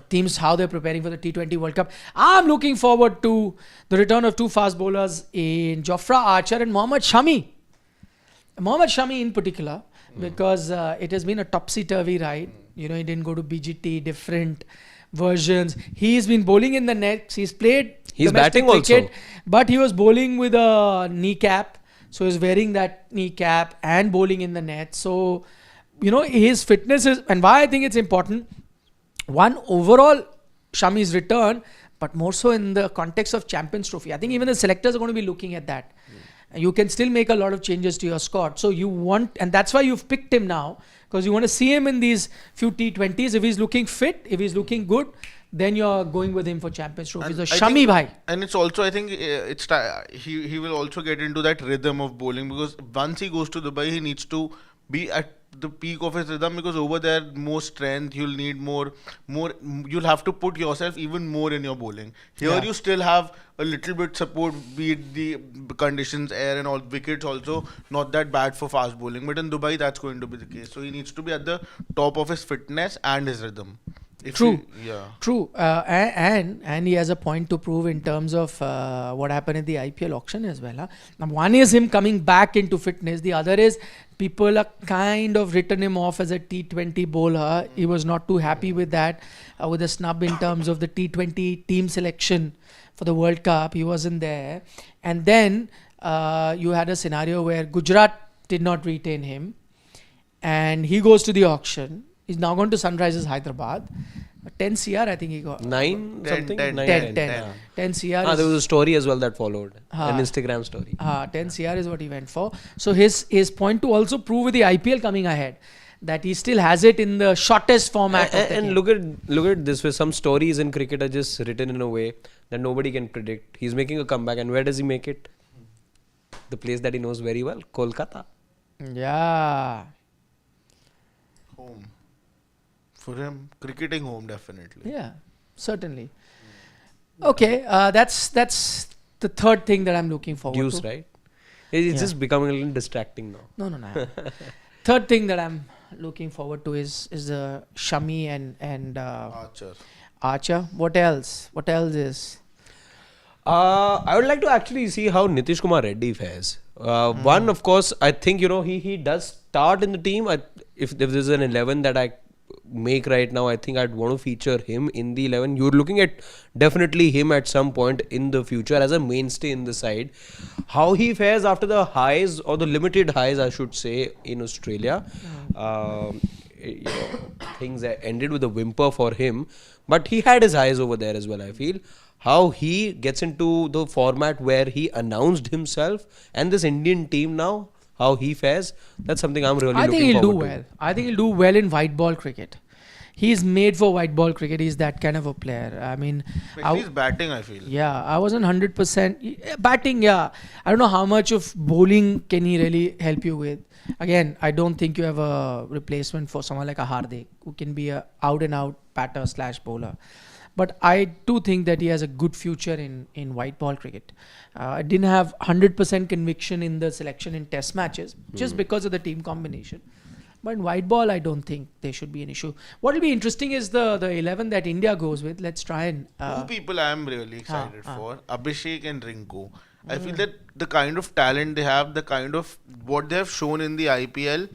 [SPEAKER 3] teams, how they're preparing for the T20 World Cup. I'm looking forward to the return of two fast bowlers in Jofra Archer and Mohammad Shami. Mohammad Shami in particular, because it has been a topsy-turvy ride. He didn't go to BGT, different versions. He's been bowling in the nets. He's played
[SPEAKER 2] He's
[SPEAKER 3] domestic
[SPEAKER 2] batting
[SPEAKER 3] cricket,
[SPEAKER 2] also.
[SPEAKER 3] but he was bowling with a kneecap. So he's wearing that kneecap and bowling in the net. So, his fitness is, and why I think it's important, one, overall Shami's return, but more so in the context of Champions Trophy. I think even the selectors are going to be looking at that. You can still make a lot of changes to your squad. So you want, and that's why you've picked him now, because you want to see him in these few T20s. If he's looking fit, if he's looking good, then you're going with him for Champions Trophy. So Shami bhai.
[SPEAKER 1] And it's also, I think, he will also get into that rhythm of bowling, because once he goes to Dubai, he needs to be at the peak of his rhythm, because over there more strength, you'll need more, you'll have to put yourself even more in your bowling. Here
[SPEAKER 3] Yeah.
[SPEAKER 1] you still have a little bit support, be it the conditions, air and all, wickets also not that bad for fast bowling, but in Dubai that's going to be the case. So he needs to be at the top of his fitness and his rhythm. If
[SPEAKER 3] True.
[SPEAKER 1] yeah.
[SPEAKER 3] True, and he has a point to prove in terms of what happened in the IPL auction as well. Huh? Now, one is him coming back into fitness. The other is people are kind of written him off as a T20 bowler. He was not too happy with that, with a snub in terms of the T20 team selection for the World Cup. He wasn't there, and then you had a scenario where Gujarat did not retain him, and he goes to the auction. He's now gone to Sunrisers Hyderabad. 10 CR, I think he got.
[SPEAKER 2] 9
[SPEAKER 1] 10,
[SPEAKER 2] something?
[SPEAKER 1] 10,
[SPEAKER 2] 9,
[SPEAKER 3] 10,
[SPEAKER 2] 10.
[SPEAKER 3] 10. 10 CR.
[SPEAKER 2] There was a story as well that followed.
[SPEAKER 3] Ah.
[SPEAKER 2] An Instagram story.
[SPEAKER 3] 10 CR is what he went for. So his point to also prove with the IPL coming ahead that he still has it in the shortest format. of the
[SPEAKER 2] And
[SPEAKER 3] game.
[SPEAKER 2] look at this way. Some stories in cricket are just written in a way that nobody can predict. He's making a comeback, and where does he make it? The place that he knows very well, Kolkata.
[SPEAKER 3] Yeah.
[SPEAKER 1] Home. For him, cricketing home definitely.
[SPEAKER 3] Yeah, certainly. Okay, that's the third thing that I'm looking forward
[SPEAKER 2] Deuce,
[SPEAKER 3] to.
[SPEAKER 2] right? It's
[SPEAKER 3] Yeah.
[SPEAKER 2] just becoming a little distracting now.
[SPEAKER 3] No. Third thing that I'm looking forward to is the Shami and
[SPEAKER 1] Archer.
[SPEAKER 3] Archer. What else? What else is?
[SPEAKER 2] I would like to actually see how Nitish Kumar Reddy fares. One, of course, I think he does start in the team. If there's an 11 that I make right now, I think I'd want to feature him in the 11. You're looking at definitely him at some point in the future as a mainstay in the side. How he fares after the highs, or the limited highs I should say, in Australia, things ended with a whimper for him, but he had his highs over there as well, I feel. How he gets into the format where he announced himself, and this Indian team now, how he fares, that's something I'm really
[SPEAKER 3] I think
[SPEAKER 2] looking
[SPEAKER 3] he'll do
[SPEAKER 2] forward to.
[SPEAKER 3] well. I think he'll do well in white ball cricket. He's made for white ball cricket. He's that kind of a player. I mean,
[SPEAKER 1] Especially his batting, I feel.
[SPEAKER 3] yeah, I wasn't 100% batting. Yeah, I don't know how much of bowling can he really help you with. Again, I don't think you have a replacement for someone like a Hardik, who can be a out and out batter / bowler. But I do think that he has a good future in white ball cricket. I didn't have 100% conviction in the selection in test matches just because of the team combination. But in white ball, I don't think there should be an issue. What will be interesting is the 11 that India goes with. Let's try and...
[SPEAKER 1] Two people I am really excited
[SPEAKER 3] ah.
[SPEAKER 1] for, Abhishek and Rinku. I feel that the kind of talent they have, the kind of what they have shown in the IPL,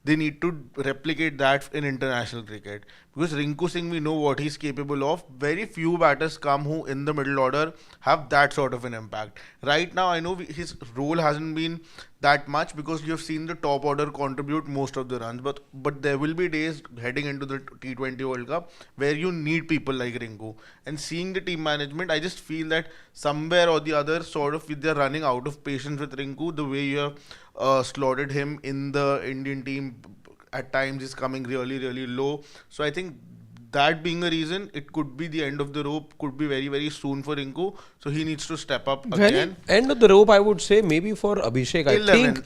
[SPEAKER 1] they need to replicate that in international cricket. Because Rinku Singh, we know what he's capable of. Very few batters come who in the middle order have that sort of an impact. Right now, I know his role hasn't been that much because you have seen the top order contribute most of the runs. But there will be days heading into the T20 World Cup where you need people like Rinku. And seeing the team management, I just feel that somewhere or the other, sort of, they're running out of patience with Rinku. The way you have slotted him in the Indian team at times is coming really, really low. So I think that being a reason, it could be the end of the rope, could be very, very soon for Rinku. So he needs to step up again.
[SPEAKER 2] End of the rope, I would say, maybe for Abhishek.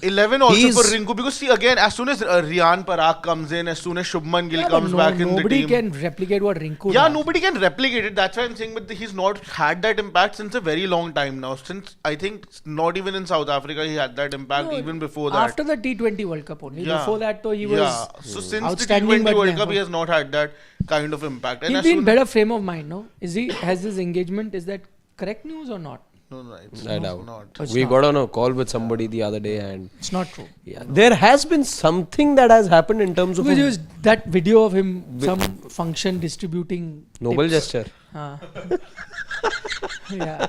[SPEAKER 1] 11 also
[SPEAKER 2] he's-
[SPEAKER 1] for Rinku, because see, again, as soon as Riyan Parag comes in, as soon as Shubman Gill comes back in the
[SPEAKER 3] nobody
[SPEAKER 1] team.
[SPEAKER 3] can replicate what Rinku
[SPEAKER 1] Yeah,
[SPEAKER 3] does.
[SPEAKER 1] nobody can replicate it. That's why I'm saying, but he's not had that impact since a very long time now. Since, I think, not even in South Africa, he had that impact
[SPEAKER 3] No,
[SPEAKER 1] even before that.
[SPEAKER 3] After the T20 World Cup only.
[SPEAKER 1] Yeah.
[SPEAKER 3] Before that, though, he was
[SPEAKER 1] So since the
[SPEAKER 3] outstanding,
[SPEAKER 1] T20
[SPEAKER 3] but
[SPEAKER 1] World
[SPEAKER 3] never.
[SPEAKER 1] Cup, he has not had that kind of impact. And
[SPEAKER 3] He'll
[SPEAKER 1] as
[SPEAKER 3] be in
[SPEAKER 1] soon-
[SPEAKER 3] better frame of mind, no? Has his engagement, is that correct news or not?
[SPEAKER 1] No, it's
[SPEAKER 2] I
[SPEAKER 1] not.
[SPEAKER 2] doubt.
[SPEAKER 3] It's
[SPEAKER 2] We
[SPEAKER 3] not.
[SPEAKER 2] got on a call with somebody the other day, and
[SPEAKER 3] It's not true.
[SPEAKER 2] yeah, there has been something that has happened in terms of
[SPEAKER 3] Because
[SPEAKER 2] a
[SPEAKER 3] it was that video of him, some function distributing
[SPEAKER 2] noble
[SPEAKER 3] tips.
[SPEAKER 2] gesture.
[SPEAKER 3] Ah. Yeah.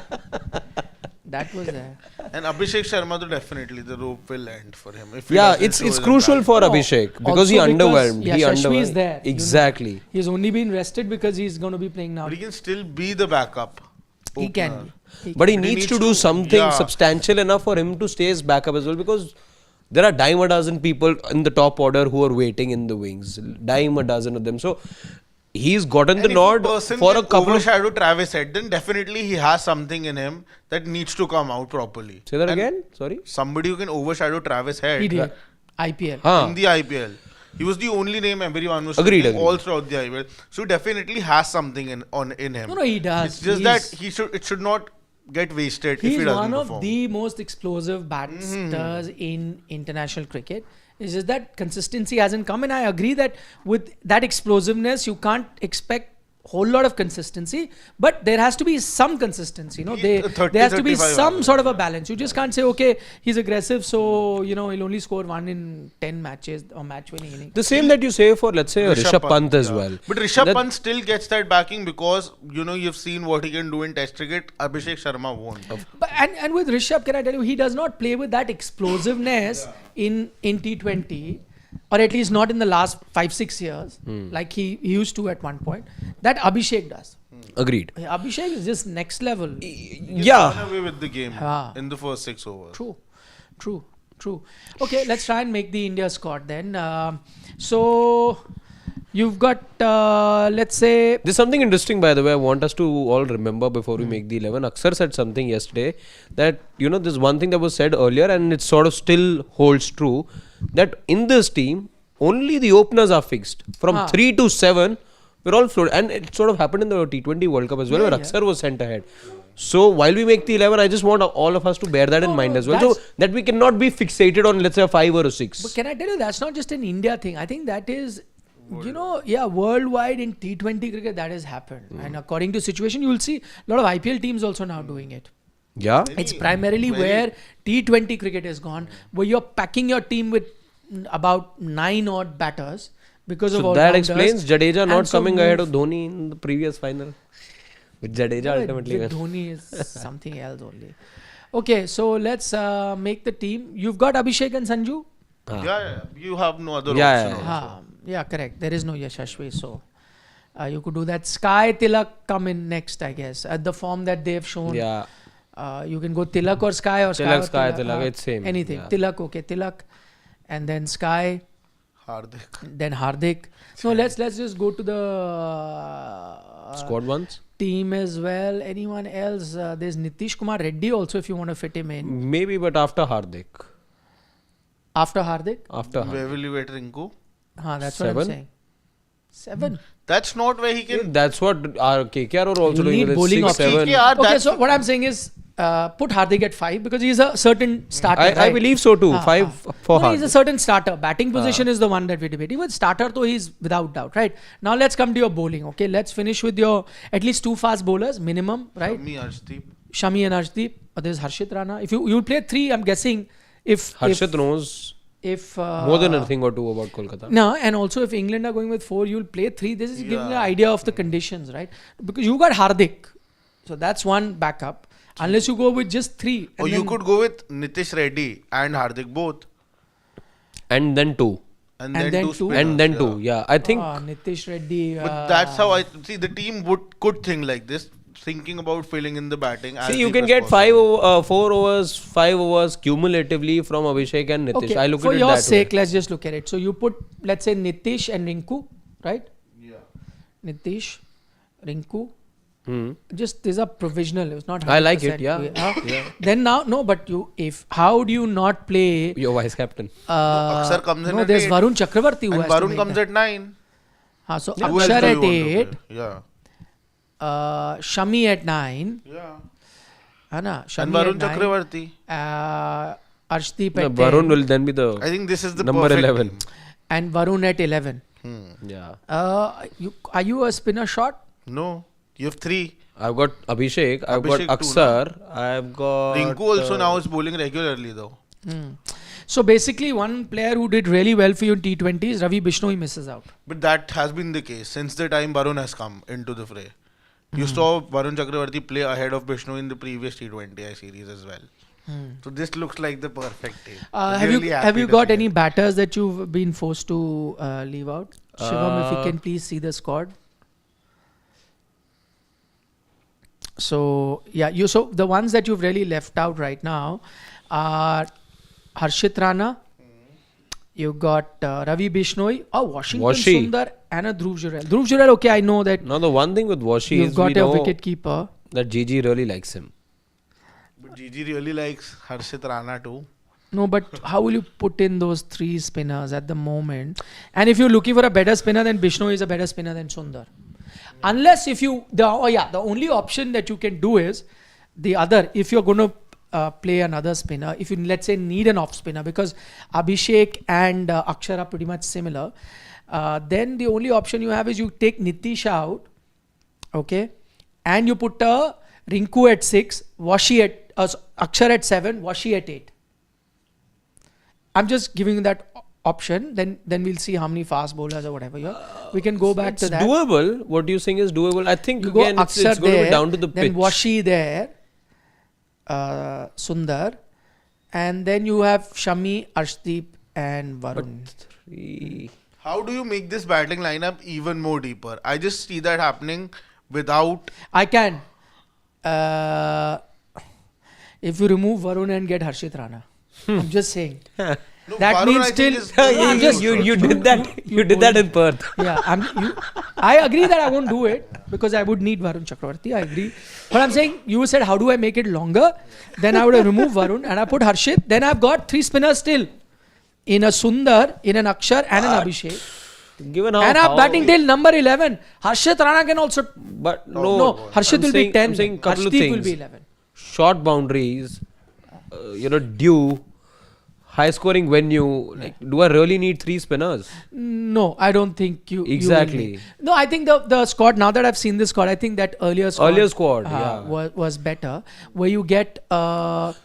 [SPEAKER 3] That was there.
[SPEAKER 1] And Abhishek Sharma, though, definitely the rope will end for him. If he
[SPEAKER 2] Yeah,
[SPEAKER 1] doesn't
[SPEAKER 2] it's
[SPEAKER 1] show his
[SPEAKER 2] crucial
[SPEAKER 1] impact.
[SPEAKER 2] for
[SPEAKER 3] No,
[SPEAKER 2] Abhishek because
[SPEAKER 3] also
[SPEAKER 2] he
[SPEAKER 3] because,
[SPEAKER 2] underwhelmed.
[SPEAKER 3] yeah,
[SPEAKER 2] he
[SPEAKER 3] Shashmi is there, you know.
[SPEAKER 2] Exactly.
[SPEAKER 3] He's only been rested because he's going to be playing now.
[SPEAKER 1] But he can still be the backup.
[SPEAKER 3] He can
[SPEAKER 1] opener.
[SPEAKER 3] be.
[SPEAKER 2] But he needs to do something
[SPEAKER 1] yeah.
[SPEAKER 2] substantial enough for him to stay as backup as well, because there are dime a dozen people in the top order who are waiting in the wings. Dime a dozen of them. So he's gotten
[SPEAKER 1] And
[SPEAKER 2] the
[SPEAKER 1] if
[SPEAKER 2] nod
[SPEAKER 1] person
[SPEAKER 2] for a
[SPEAKER 1] can
[SPEAKER 2] couple of...
[SPEAKER 1] overshadow Travis Head, then definitely he has something in him that needs to come out properly.
[SPEAKER 2] Say that
[SPEAKER 1] And
[SPEAKER 2] again? Sorry?
[SPEAKER 1] Somebody who can overshadow Travis Head
[SPEAKER 3] He did. IPL.
[SPEAKER 2] Huh.
[SPEAKER 1] in the IPL. He was the only name everyone was
[SPEAKER 2] Agreed,
[SPEAKER 1] thinking
[SPEAKER 2] agreed.
[SPEAKER 1] all throughout the IPL. So he definitely has something in him.
[SPEAKER 3] No, he does.
[SPEAKER 1] It's just that it should not get wasted if he
[SPEAKER 3] He's
[SPEAKER 1] doesn't
[SPEAKER 3] one of
[SPEAKER 1] perform.
[SPEAKER 3] the most explosive batters in international cricket. It's just that consistency hasn't come, and I agree that with that explosiveness, you can't expect whole lot of consistency, but there has to be some consistency. You know,
[SPEAKER 1] He-
[SPEAKER 3] there has to be
[SPEAKER 1] 30-35
[SPEAKER 3] some
[SPEAKER 1] hours.
[SPEAKER 3] sort of a balance. You just can't say, okay, he's aggressive, so you know he'll only score 1 in 10 matches or match-winning innings.
[SPEAKER 2] The same that you say for, let's say, Rishabh Pant as
[SPEAKER 1] yeah.
[SPEAKER 2] well.
[SPEAKER 1] But Rishabh
[SPEAKER 2] That-
[SPEAKER 1] Pant still gets that backing because you've seen what he can do in Test cricket. Abhishek Sharma won't.
[SPEAKER 3] But and with Rishabh, can I tell you, he does not play with that explosiveness in T20, or at least not in the last 5-6 years, like he used to at one point. That Abhishek does.
[SPEAKER 2] Agreed.
[SPEAKER 3] Abhishek is just next level.
[SPEAKER 2] Yeah.
[SPEAKER 1] Run away with the game
[SPEAKER 3] Ah.
[SPEAKER 1] in the first 6 overs.
[SPEAKER 3] True. Okay, let's try and make the India squad then. So you've got, let's say,
[SPEAKER 2] There's something interesting, by the way, I want us to all remember before we make the 11. AXAR said something yesterday that, there's one thing that was said earlier and it sort of still holds true, that in this team, only the openers are fixed. From 3 to 7, we're all floated. And it sort of happened in the T20 World Cup as well, where AXAR was sent ahead. So while we make the 11, I just want all of us to bear that in mind as well. So that we cannot be fixated on, let's say, a 5 or a 6.
[SPEAKER 3] but can I tell you, that's not just an India thing. I think that is, worldwide in T20 cricket that has happened. And according to situation, you will see a lot of IPL teams also now doing it.
[SPEAKER 2] Yeah.
[SPEAKER 3] It's primarily where T20 cricket has gone, where you're packing your team with about 9 odd batters because of
[SPEAKER 2] So
[SPEAKER 3] all
[SPEAKER 2] that explains Jadeja not coming ahead of Dhoni in the previous final. With Jadeja ultimately
[SPEAKER 3] with
[SPEAKER 2] won.
[SPEAKER 3] Dhoni is something else only. Okay, so let's make the team. You've got Abhishek and Sanju?
[SPEAKER 1] Yeah. You have no other
[SPEAKER 2] Yeah,
[SPEAKER 1] option.
[SPEAKER 2] yeah,
[SPEAKER 1] also.
[SPEAKER 3] Yeah, correct. There is no Yashashvi, so you could do that. Sky Tilak come in next, I guess. At the form that they have shown.
[SPEAKER 2] Yeah.
[SPEAKER 3] You can go Tilak or Sky or
[SPEAKER 2] Tilak,
[SPEAKER 3] Sky or
[SPEAKER 2] Sky, Tilak, it's same.
[SPEAKER 3] Anything.
[SPEAKER 2] Yeah.
[SPEAKER 3] Tilak, okay, Tilak. And then Sky,
[SPEAKER 1] Hardik.
[SPEAKER 3] then Hardik. So let's just go to the
[SPEAKER 2] Squad ones?
[SPEAKER 3] team as well. Anyone else? There's Nitish Kumar Reddy also if you want to fit him in.
[SPEAKER 2] Maybe, but after Hardik.
[SPEAKER 3] After Hardik?
[SPEAKER 2] After Hardik.
[SPEAKER 1] Where will you wait Rinku?
[SPEAKER 3] That's what I'm
[SPEAKER 2] 7?
[SPEAKER 3] saying. 7?
[SPEAKER 1] That's not where he can.
[SPEAKER 2] That's what our KKR are also
[SPEAKER 3] You
[SPEAKER 2] doing.
[SPEAKER 3] need
[SPEAKER 2] With
[SPEAKER 3] bowling
[SPEAKER 2] 6, 7.
[SPEAKER 1] KKR,
[SPEAKER 3] Okay,
[SPEAKER 1] that's-
[SPEAKER 3] so what I'm saying is put Hardik at 5 because he's a certain starter.
[SPEAKER 2] I
[SPEAKER 3] right?
[SPEAKER 2] believe so too. 5 for
[SPEAKER 3] No, he's a
[SPEAKER 2] Hardik.
[SPEAKER 3] certain starter. Batting position is the one that we debate. Even starter, though, he's without doubt, right? Now let's come to your bowling. Okay, let's finish with your at least 2 fast bowlers minimum, right?
[SPEAKER 1] Me, Arshdeep.
[SPEAKER 3] Shami and Arshdeep. Or there's Harshit Rana. If you'll play 3, I'm guessing if
[SPEAKER 2] Harshit knows
[SPEAKER 3] if
[SPEAKER 2] more than a thing or two about Kolkata.
[SPEAKER 3] no, and also if England are going with 4, you'll play 3. This is giving an
[SPEAKER 1] Yeah.
[SPEAKER 3] idea of the conditions, right? Because you got Hardik, so that's one backup. Unless you go with just 3,
[SPEAKER 1] Or you could go with Nitish Reddy and Hardik both.
[SPEAKER 2] And then 2.
[SPEAKER 1] And
[SPEAKER 3] And
[SPEAKER 1] then
[SPEAKER 3] then
[SPEAKER 1] 2
[SPEAKER 3] two.
[SPEAKER 1] spinners.
[SPEAKER 2] And then 2. Yeah. I think
[SPEAKER 3] Nitish Reddy.
[SPEAKER 1] But that's how I see the team could think like this, thinking about filling in the batting. as
[SPEAKER 2] See, you
[SPEAKER 1] deep
[SPEAKER 2] can
[SPEAKER 1] as
[SPEAKER 2] get
[SPEAKER 1] possible.
[SPEAKER 2] 4 overs, 5 overs cumulatively from Abhishek and Nitish.
[SPEAKER 3] Okay,
[SPEAKER 2] I look
[SPEAKER 3] for
[SPEAKER 2] at it
[SPEAKER 3] your
[SPEAKER 2] that
[SPEAKER 3] sake,
[SPEAKER 2] way.
[SPEAKER 3] let's just look at it. So you put, let's say, Nitish and Rinku, right?
[SPEAKER 1] Yeah.
[SPEAKER 3] Nitish, Rinku.
[SPEAKER 2] Hmm.
[SPEAKER 3] Just these are provisional. It's not.
[SPEAKER 2] I like it,
[SPEAKER 3] 100%.
[SPEAKER 2] yeah.
[SPEAKER 3] Then now, no, but how do you not play?
[SPEAKER 2] Your vice captain.
[SPEAKER 1] Akshar comes in
[SPEAKER 3] No,
[SPEAKER 1] at
[SPEAKER 3] there's
[SPEAKER 1] 8.
[SPEAKER 3] Varun Chakravarti who
[SPEAKER 1] And
[SPEAKER 3] has to
[SPEAKER 1] Varun
[SPEAKER 3] make
[SPEAKER 1] comes
[SPEAKER 3] that.
[SPEAKER 1] at 9.
[SPEAKER 3] So
[SPEAKER 1] Who else
[SPEAKER 3] Akshar
[SPEAKER 1] do you
[SPEAKER 3] at
[SPEAKER 1] want to
[SPEAKER 3] 8,
[SPEAKER 1] play? Yeah.
[SPEAKER 3] Shami at 9,
[SPEAKER 1] Yeah.
[SPEAKER 3] Shami
[SPEAKER 1] And Varun
[SPEAKER 3] at 9,
[SPEAKER 1] Chakravarti.
[SPEAKER 3] Arshdeep
[SPEAKER 2] No,
[SPEAKER 3] at 10,
[SPEAKER 2] Varun will then be the
[SPEAKER 1] I think this is the
[SPEAKER 2] number
[SPEAKER 1] perfect
[SPEAKER 2] 11.
[SPEAKER 1] team.
[SPEAKER 3] and Varun at 11.
[SPEAKER 2] Yeah.
[SPEAKER 3] Are you a spinner shot?
[SPEAKER 1] No. You have 3.
[SPEAKER 2] I've got Abhishek, I've
[SPEAKER 1] Abhishek
[SPEAKER 2] got
[SPEAKER 1] too,
[SPEAKER 2] AXAR, I've got...
[SPEAKER 1] Rinku also now is bowling regularly though.
[SPEAKER 3] So basically, one player who did really well for you in T20 is Ravi Bishnoi misses out.
[SPEAKER 1] But that has been the case since the time Varun has come into the fray. You saw Varun Chakravarti play ahead of Bishnu in the previous T20I series as well. So this looks like the perfect team.
[SPEAKER 3] Have
[SPEAKER 1] Really
[SPEAKER 3] you
[SPEAKER 1] happy to
[SPEAKER 3] got
[SPEAKER 1] see
[SPEAKER 3] any
[SPEAKER 1] it.
[SPEAKER 3] batters that you've been forced to leave out? Shivam, if you can please see the squad. So so the ones that you've really left out right now are Harshit Rana. You got Ravi Bishnoi, Washington
[SPEAKER 2] Washi.
[SPEAKER 3] Sundar, and a Dhruv Jurel. Dhruv Jurel, okay, I know that
[SPEAKER 2] Now the one thing with Washi
[SPEAKER 3] you've
[SPEAKER 2] is we
[SPEAKER 3] got a
[SPEAKER 2] know
[SPEAKER 3] wicket keeper.
[SPEAKER 2] that GG really likes him.
[SPEAKER 1] But Gigi really likes Harshit Rana too.
[SPEAKER 3] No, but how will you put in those 3 spinners at the moment? And if you're looking for a better spinner, then Bishnu is a better spinner than Sundar. Unless if you, the only option that you can do is the other. If you're going to play another spinner, if you let's say need an off spinner, because Abhishek and AXAR are pretty much similar, then the only option you have is you take Nitish out, okay, and you put Rinku at 6, Washi at AXAR at 7, Washi at 8. I'm just giving you that option. Then we'll see how many fast bowlers or whatever you have. We can go back to that.
[SPEAKER 2] It's doable. What you're saying is doable. I think
[SPEAKER 3] You
[SPEAKER 2] again
[SPEAKER 3] go
[SPEAKER 2] it's
[SPEAKER 3] AXAR
[SPEAKER 2] going to
[SPEAKER 3] there,
[SPEAKER 2] be down to the
[SPEAKER 3] then
[SPEAKER 2] pitch.
[SPEAKER 3] Washi there, Sundar, and then you have Shami, Arshdeep, and Varun.
[SPEAKER 2] But 3.
[SPEAKER 1] How do you make this batting lineup even more deeper? I just see that happening without.
[SPEAKER 3] I can. If you remove Varun and get Harshit Rana, I'm just saying.
[SPEAKER 1] No,
[SPEAKER 3] That
[SPEAKER 1] Varun,
[SPEAKER 3] means
[SPEAKER 1] I think,
[SPEAKER 3] still-
[SPEAKER 1] is-
[SPEAKER 3] I'm just-
[SPEAKER 2] you did that. You did that in Perth.
[SPEAKER 3] Yeah, I agree that I won't do it because I would need Varun Chakravarti. I agree. But I'm saying, you said, how do I make it longer? Then I would have removed Varun and I put Harshit. Then I've got 3 spinners still. In a Sundar, in an AXAR, and an Abhishek.
[SPEAKER 2] Given how,
[SPEAKER 3] And
[SPEAKER 2] how
[SPEAKER 3] I'm batting till number 11. Harshit Rana can also.
[SPEAKER 2] But
[SPEAKER 3] No, Harshit will be 10.
[SPEAKER 2] I'm saying couple of
[SPEAKER 3] Harshdeep will
[SPEAKER 2] things.
[SPEAKER 3] be 11.
[SPEAKER 2] Short boundaries, due, high scoring venue. Like, do I really need 3 spinners?
[SPEAKER 3] No, I don't think you.
[SPEAKER 2] Exactly.
[SPEAKER 3] You will need. No, I think the squad. Now that I've seen this squad, I think that earlier squad,
[SPEAKER 2] yeah.
[SPEAKER 3] was better. Where you get
[SPEAKER 2] 4-5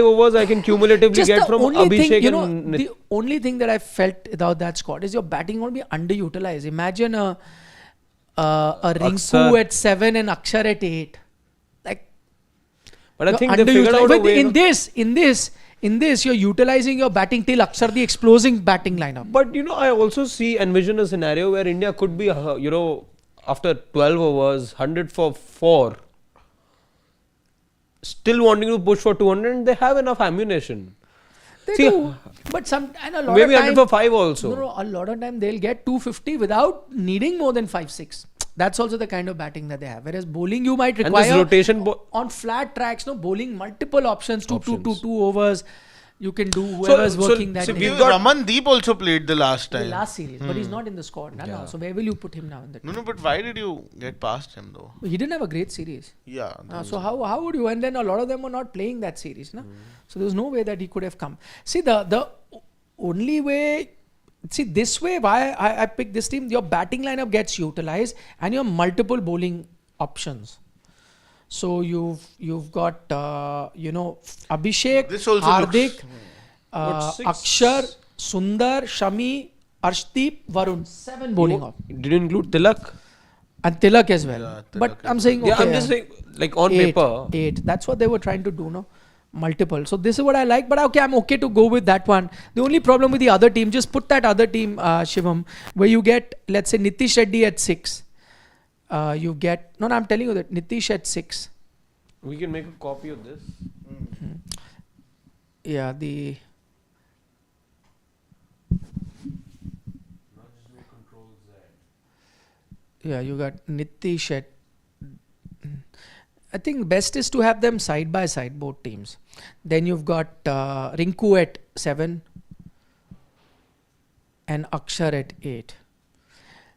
[SPEAKER 2] overs I can cumulatively
[SPEAKER 3] just
[SPEAKER 2] get
[SPEAKER 3] the
[SPEAKER 2] from
[SPEAKER 3] only
[SPEAKER 2] Abhishek
[SPEAKER 3] thing,
[SPEAKER 2] and
[SPEAKER 3] the only thing that I felt about that squad is your batting won't be underutilized. Imagine a Rinku
[SPEAKER 2] AXAR.
[SPEAKER 3] at 7 and AXAR at 8. Like,
[SPEAKER 2] But I
[SPEAKER 3] you're
[SPEAKER 2] think they figured out a
[SPEAKER 3] but
[SPEAKER 2] way.
[SPEAKER 3] in this, you're utilizing your batting till AXAR, the exploding batting lineup.
[SPEAKER 2] But I also envision a scenario where India could be, after 12 overs, 100 for 4, still wanting to push for 200, and they have enough ammunition.
[SPEAKER 3] They
[SPEAKER 2] See,
[SPEAKER 3] do, but and a lot
[SPEAKER 2] Maybe
[SPEAKER 3] of
[SPEAKER 2] 100
[SPEAKER 3] time,
[SPEAKER 2] for 5 also.
[SPEAKER 3] No, a lot of time they'll get 250 without needing more than 5-6. That's also the kind of batting that they have. Whereas bowling, you might
[SPEAKER 2] And
[SPEAKER 3] require
[SPEAKER 2] this rotation
[SPEAKER 3] on flat tracks. Bowling multiple options, two overs. You can do
[SPEAKER 2] So-
[SPEAKER 3] whoever's
[SPEAKER 2] so-
[SPEAKER 3] working that
[SPEAKER 2] so
[SPEAKER 3] day.
[SPEAKER 2] we've got-
[SPEAKER 1] Raman Deep also played the last
[SPEAKER 3] The
[SPEAKER 1] time.
[SPEAKER 3] last series, but he's not in the squad now. So where will you put him now in the team?
[SPEAKER 1] No, but why did you get past him though?
[SPEAKER 3] He didn't have a great series.
[SPEAKER 1] Yeah.
[SPEAKER 3] So how would you? And then a lot of them were not playing that series, na? So there was no way that he could have come. See, the only way. See, this way, why I picked this team, your batting lineup gets utilized and you have multiple bowling options. So you've got Abhishek,
[SPEAKER 1] This also
[SPEAKER 3] Hardik,
[SPEAKER 2] What, 6?
[SPEAKER 3] AXAR, Sundar, Shami, Arshdeep, Varun. 7 bowling options.
[SPEAKER 2] Did you include Tilak?
[SPEAKER 3] And Tilak as well.
[SPEAKER 1] Yeah, Tilak
[SPEAKER 3] But
[SPEAKER 1] as
[SPEAKER 3] I'm saying, okay,
[SPEAKER 2] Yeah, I'm just saying, like on paper.
[SPEAKER 3] 8. That's what they were trying to do, no? Multiple. So this is what I like. But okay, I'm okay to go with that one. The only problem with the other team, just put that other team, Shivam, where you get, let's say, Nitish Reddy at 6. You get, no, I'm telling you that Nitish at 6.
[SPEAKER 2] We can make a copy of this.
[SPEAKER 3] Yeah, you got Nitish at. I think best is to have them side by side, both teams. Then you've got Rinku at 7 and AXAR at 8.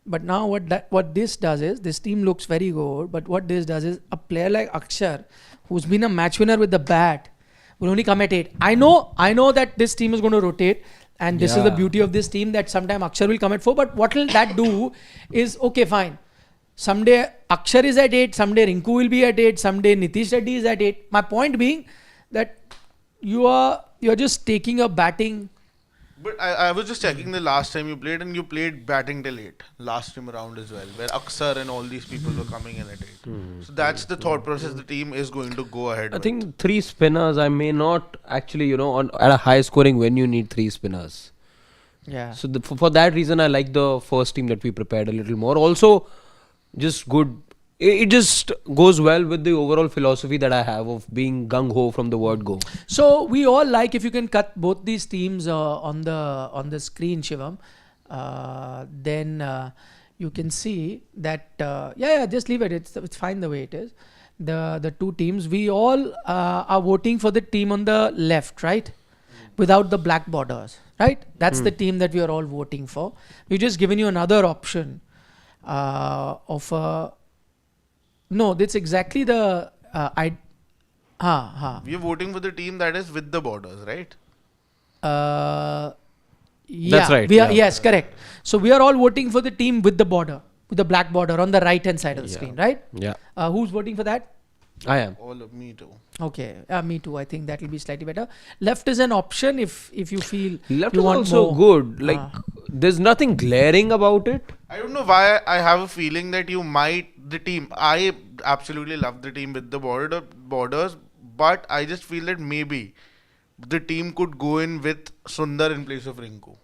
[SPEAKER 3] But now what this does is, this team looks very good, but what this does is, a player like AXAR, who's been a match winner with the bat, will only come at 8. I know that this team is going to rotate, and this is the beauty of this team, that sometime AXAR will come at 4, but what will that do is, okay, fine. Someday AXAR is at 8, someday Rinku will be at 8, someday Nitish Reddy is at 8. My point being that you're just taking a batting.
[SPEAKER 1] But I was just checking the last time you played, and you played batting till 8 last time around as well, where AXAR and all these people were coming in at 8. So that's the thought process the team is going to go ahead
[SPEAKER 2] I
[SPEAKER 1] with.
[SPEAKER 2] think 3 spinners, I may not actually, at a high scoring venue need 3 spinners.
[SPEAKER 3] Yeah.
[SPEAKER 2] So for that reason, I like the first team that we prepared a little more. Also, just good. It just goes well with the overall philosophy that I have of being gung-ho from the word go.
[SPEAKER 3] So we all like, if you can cut both these teams on the screen, Shivam, then you can see that just leave it. It's fine the way it is. The two teams, we all are voting for the team on the left, right? without the black borders, right? That's the team that we are all voting for. We've just given you another option of a. No, that's exactly the
[SPEAKER 1] We are voting for the team that is with the borders, right?
[SPEAKER 3] Yeah,
[SPEAKER 2] right,
[SPEAKER 3] We are,
[SPEAKER 2] yeah.
[SPEAKER 3] yes, correct. So we are all voting for the team with the border, with the black border on the right hand side of the
[SPEAKER 2] Yeah.
[SPEAKER 3] screen, right?
[SPEAKER 2] Yeah,
[SPEAKER 3] Who's voting for that?
[SPEAKER 2] I am.
[SPEAKER 1] All of me too.
[SPEAKER 3] Okay, me too. I think that will be slightly better. Left is an option if you feel
[SPEAKER 2] Left
[SPEAKER 3] you
[SPEAKER 2] is
[SPEAKER 3] want
[SPEAKER 2] also
[SPEAKER 3] more.
[SPEAKER 2] good. Like, there's nothing glaring about it.
[SPEAKER 1] I don't know why I have a feeling that you might the team. I absolutely love the team with the borders, but I just feel that maybe the team could go in with Sundar in place of Rinku.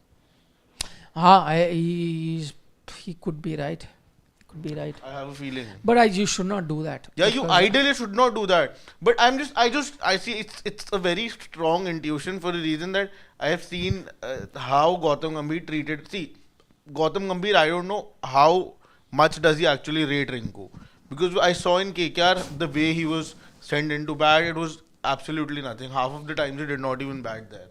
[SPEAKER 3] He could be right. Could be right.
[SPEAKER 1] I have a feeling.
[SPEAKER 3] But you should not do that.
[SPEAKER 1] Yeah, you
[SPEAKER 3] because,
[SPEAKER 1] ideally should not do that. But I see it's a very strong intuition for the reason that I have seen how Gautam Gambhir treated. See, Gautam Gambhir, I don't know how much does he actually rate Rinku, because I saw in KKR the way he was sent into bat, it was absolutely nothing. Half of the times he did not even bat there.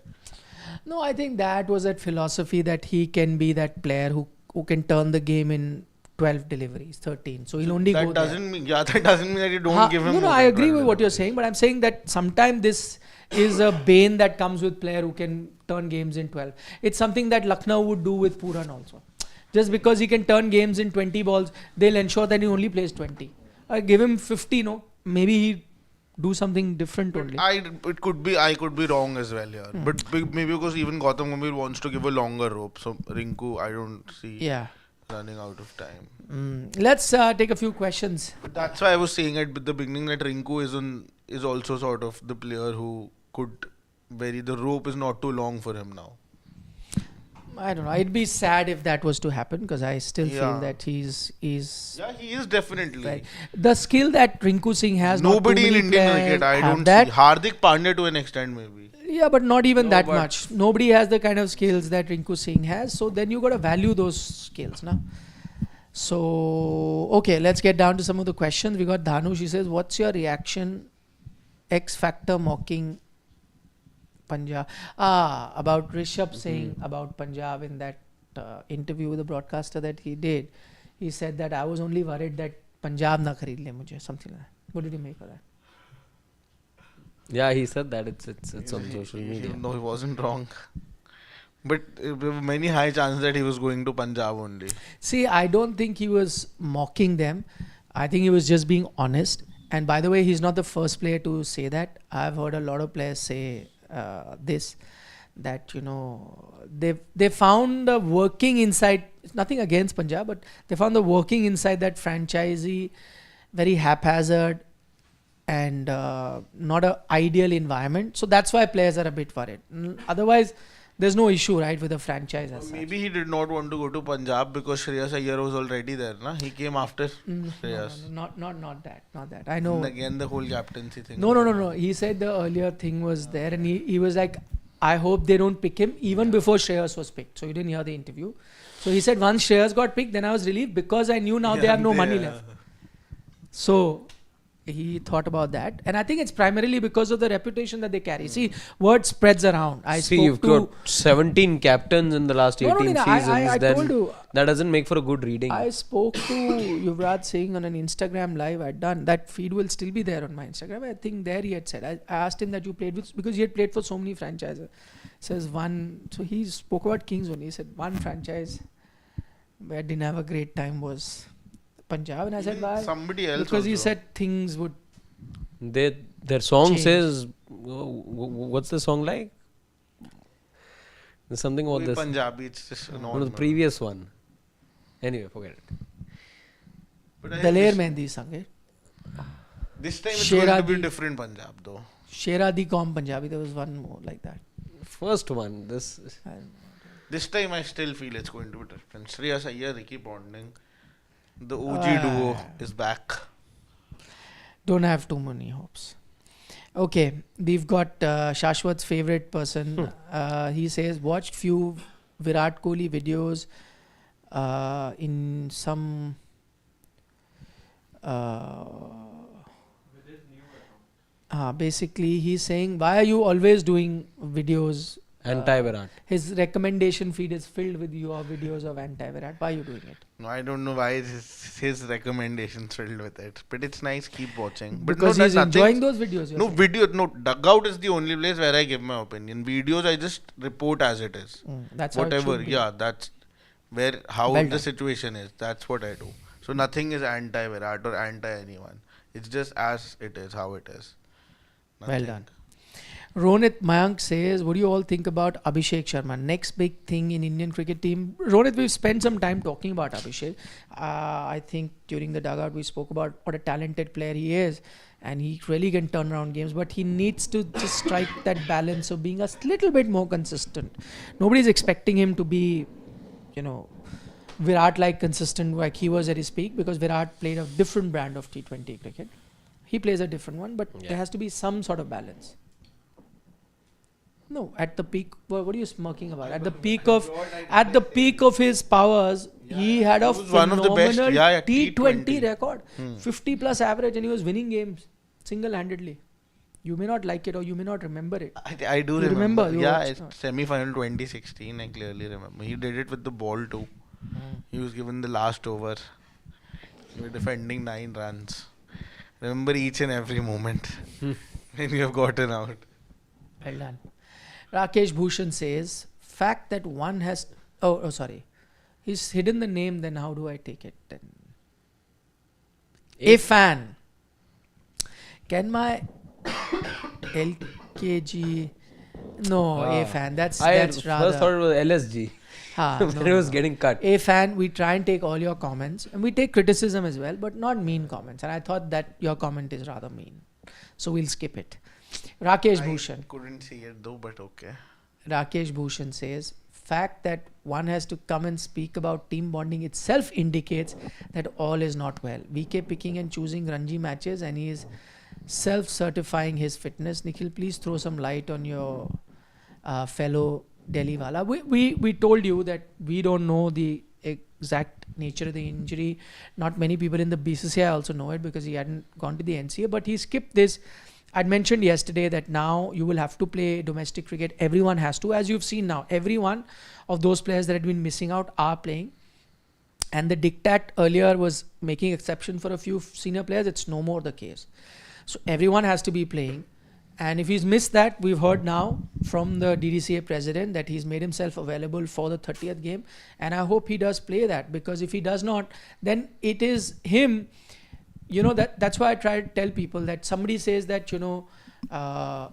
[SPEAKER 3] No, I think that was that philosophy that he can be that player who can turn the game in 12 deliveries, 13. So he'll only go
[SPEAKER 1] That
[SPEAKER 3] there.
[SPEAKER 1] doesn't mean that doesn't mean that you don't give him.
[SPEAKER 3] No,
[SPEAKER 1] more
[SPEAKER 3] I
[SPEAKER 1] than
[SPEAKER 3] agree
[SPEAKER 1] 12
[SPEAKER 3] with what you're
[SPEAKER 1] deliveries.
[SPEAKER 3] saying, but I'm saying that sometimes this is a bane that comes with player who can turn games in 12. It's something that Lucknow would do with Puran also. Just because he can turn games in 20 balls, they'll ensure that he only plays 20. I give him 50, no? Maybe he do something different only.
[SPEAKER 1] I could be wrong as well here, but maybe because even Gautam Gambhir wants to give a longer rope, so Rinku I don't see
[SPEAKER 3] Yeah.
[SPEAKER 1] running out of time.
[SPEAKER 3] Let's take a few questions.
[SPEAKER 1] But that's why I was saying at the beginning that Rinku is also sort of the player who could the rope is not too long for him now.
[SPEAKER 3] I don't know. It'd be sad if that was to happen because I still feel
[SPEAKER 1] Yeah.
[SPEAKER 3] that he's
[SPEAKER 1] Yeah, he is definitely.
[SPEAKER 3] right. The skill that Rinku Singh has.
[SPEAKER 1] Nobody
[SPEAKER 3] not
[SPEAKER 1] in
[SPEAKER 3] too many
[SPEAKER 1] Indian
[SPEAKER 3] players
[SPEAKER 1] cricket, I
[SPEAKER 3] have
[SPEAKER 1] don't
[SPEAKER 3] that.
[SPEAKER 1] see. Hardik Pandya to an extent maybe.
[SPEAKER 3] Yeah, but not even
[SPEAKER 1] No,
[SPEAKER 3] that
[SPEAKER 1] but-
[SPEAKER 3] much. Nobody has the kind of skills that Rinku Singh has. So then you got to value those skills, na? So okay, let's get down to some of the questions. We got Dhanu. She says, "What's your reaction? X Factor mocking Punjab about Rishabh saying about Punjab in that interview with the broadcaster that he did. He said that I was only worried that Punjab na khareed le mujhe, something like that. What did you make of that?
[SPEAKER 2] Yeah, he said that it's on social media.
[SPEAKER 1] No, he wasn't wrong. But there were many high chances that he was going to Punjab only.
[SPEAKER 3] See, I don't think he was mocking them. I think he was just being honest. And by the way, he's not the first player to say that. I've heard a lot of players say this, that they found the working inside. It's nothing against Punjab, but they found the working inside that franchisee very haphazard and not an ideal environment. So that's why players are a bit worried. Otherwise, there's no issue, right, with the franchise as such.
[SPEAKER 1] Maybe he did not want to go to Punjab because Shreyas Iyer was already there. Na? He came after
[SPEAKER 3] No,
[SPEAKER 1] Shreyas.
[SPEAKER 3] not that. I know.
[SPEAKER 1] And again, the whole captaincy thing.
[SPEAKER 3] No. He said the earlier thing was there, and he was like, I hope they don't pick him even before Shreyas was picked. So you didn't hear the interview. So he said once Shreyas got picked, then I was relieved because I knew now they have no money left. So he thought about that, and I think it's primarily because of the reputation that they carry. See, word spreads around.
[SPEAKER 2] See, you've got 17 captains in the last 18
[SPEAKER 3] No,
[SPEAKER 2] seasons.
[SPEAKER 3] I
[SPEAKER 2] then
[SPEAKER 3] told you.
[SPEAKER 2] that doesn't make for a good reading.
[SPEAKER 3] I spoke to Yuvraj Singh on an Instagram live I'd done. That feed will still be there on my Instagram. I think there he had said, I asked him that you played with, because he had played for so many franchises. Says one, so he spoke about Kings only. He said one franchise where I didn't have a great time was Punjab. And I said, why?
[SPEAKER 1] Somebody else
[SPEAKER 3] Because he
[SPEAKER 1] also.
[SPEAKER 3] said things would.
[SPEAKER 2] Their song
[SPEAKER 3] Change.
[SPEAKER 2] says, what's the song like? There's something about
[SPEAKER 1] Koi
[SPEAKER 2] this.
[SPEAKER 1] Punjabi, it's just an
[SPEAKER 2] One of the previous one. Anyway, forget it.
[SPEAKER 3] Daler Mehndi sung it.
[SPEAKER 1] This time it's going to be
[SPEAKER 3] Sheradi.
[SPEAKER 1] different Punjab though.
[SPEAKER 3] Sheradi Kaum Punjabi. There was one more like that.
[SPEAKER 2] First one. This.
[SPEAKER 1] This time I still feel it's going to be different. Shreyas Iyer, Ricky Ponting, the OG duo is back.
[SPEAKER 3] Don't have too many hopes. Okay, we've got Shashwat's favorite person. He says, watched few Virat Kohli videos in some... basically, he's saying, why are you always doing videos
[SPEAKER 2] Anti-Virat.
[SPEAKER 3] His recommendation feed is filled with your videos of anti-Virat. Why are you doing it?
[SPEAKER 1] No, I don't know why his recommendations filled with it, but it's nice. Keep watching. But
[SPEAKER 3] Because
[SPEAKER 1] no,
[SPEAKER 3] he's
[SPEAKER 1] that
[SPEAKER 3] enjoying
[SPEAKER 1] nothing's-
[SPEAKER 3] those videos. you're
[SPEAKER 1] No
[SPEAKER 3] saying.
[SPEAKER 1] video. No, Dugout is the only place where I give my opinion. Videos I just report as it is.
[SPEAKER 3] That's how it
[SPEAKER 1] Whatever.
[SPEAKER 3] should be.
[SPEAKER 1] Yeah, that's where how
[SPEAKER 3] Well
[SPEAKER 1] the
[SPEAKER 3] done.
[SPEAKER 1] situation is. That's what I do. So nothing is anti-Virat or anti anyone. It's just as it is, how it is.
[SPEAKER 3] Well
[SPEAKER 1] Nothing.
[SPEAKER 3] done. Ronit Mayank says, what do you all think about Abhishek Sharma? Next big thing in Indian cricket team. Ronit, we've spent some time talking about Abhishek. I think during the dugout we spoke about what a talented player he is, and he really can turn around games, but he needs to just strike that balance of being a little bit more consistent. Nobody's expecting him to be, Virat-like consistent like he was at his peak, because Virat played a different brand of T20 cricket. He plays a different one, but there has to be some sort of balance. No, at the peak. What are you smirking about? At the peak of his powers, he had a
[SPEAKER 1] he was one of the best.
[SPEAKER 3] phenomenal
[SPEAKER 1] Yeah,
[SPEAKER 3] T20
[SPEAKER 1] T20
[SPEAKER 3] record, 50 plus average, and he was winning games single-handedly. You may not like it or you may not remember it.
[SPEAKER 1] I do
[SPEAKER 3] You remember, you
[SPEAKER 1] yeah,
[SPEAKER 3] watched,
[SPEAKER 1] it's
[SPEAKER 3] no?
[SPEAKER 1] semi-final 2016. I clearly remember. He did it with the ball too. He was given the last over. We were defending 9 runs. Remember each and every moment when you have gotten out.
[SPEAKER 3] Well done. Rakesh Bhushan says, fact that one has... Oh, sorry. He's hidden the name, then how do I take it? Then a fan. Can my LKG... No, a fan. That's
[SPEAKER 2] I
[SPEAKER 3] rather...
[SPEAKER 2] first thought it was LSG. When it was getting cut.
[SPEAKER 3] A fan, we try and take all your comments, and we take criticism as well, but not mean comments. And I thought that your comment is rather mean, so we'll skip it. Rakesh Bhushan.
[SPEAKER 1] Couldn't see it though, but okay.
[SPEAKER 3] Rakesh Bhushan says, fact that one has to come and speak about team bonding itself indicates that all is not well. VK picking and choosing RANJI matches, and he is self-certifying his fitness. Nikhil, please throw some light on your fellow Delhi wala. We told you that we don't know the exact nature of the injury. Not many people in the BCCI also know it, because he hadn't gone to the NCA, but he skipped this. I'd mentioned yesterday that now you will have to play domestic cricket. Everyone has to. As you've seen now, every one of those players that had been missing out are playing. And the diktat earlier was making exception for a few senior players. It's no more the case. So everyone has to be playing. And if he's missed that, we've heard now from the DDCA president that he's made himself available for the 30th game. And I hope he does play that, because if he does not, then it is him. That's why I try to tell people that somebody says that,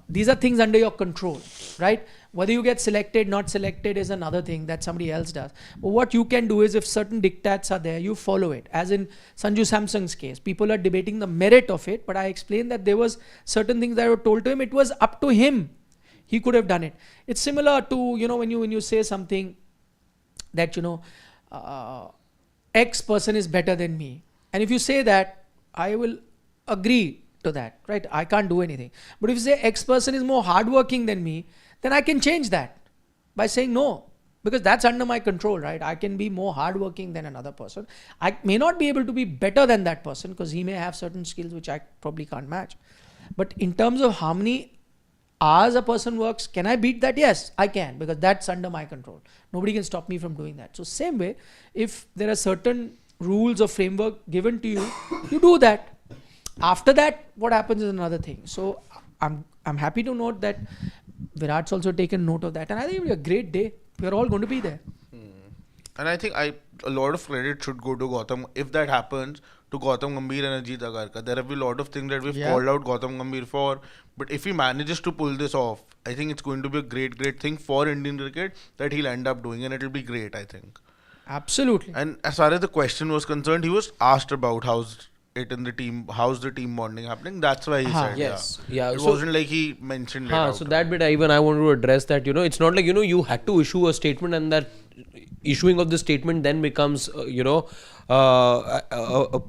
[SPEAKER 3] these are things under your control, right? Whether you get selected, not selected is another thing that somebody else does. But what you can do is, if certain diktats are there, you follow it. As in Sanju Samson's case, people are debating the merit of it, but I explained that there was certain things that were told to him. It was up to him. He could have done it. It's similar to, when you say something that, X person is better than me. And if you say that, I will agree to that, right? I can't do anything. But if you say X person is more hardworking than me, then I can change that by saying no, because that's under my control, right? I can be more hardworking than another person. I may not be able to be better than that person, because he may have certain skills which I probably can't match. But in terms of how many hours a person works, can I beat that? Yes, I can, because that's under my control. Nobody can stop me from doing that. So same way, if there are certain rules or framework given to you, you do that. After that, what happens is another thing. So I'm happy to note that Virat's also taken note of that, and I think it'll be a great day. We're all going to be there.
[SPEAKER 1] And I think a lot of credit should go to Gautam, if that happens, to Gautam Gambhir and Ajit Agarkar. There have been a lot of things that we've called out Gautam Gambhir for, but if he manages to pull this off, I think it's going to be a great thing for Indian cricket that he'll end up doing, and it'll be great, I think.
[SPEAKER 3] Absolutely.
[SPEAKER 1] And as far as the question was concerned, he was asked about how's the team bonding happening. That's why he said,
[SPEAKER 2] yes. Yeah.
[SPEAKER 1] It
[SPEAKER 2] So-
[SPEAKER 1] wasn't like he mentioned it out.
[SPEAKER 2] So that bit I want to address that, it's not like, you had to issue a statement, and that issuing of the statement then becomes, a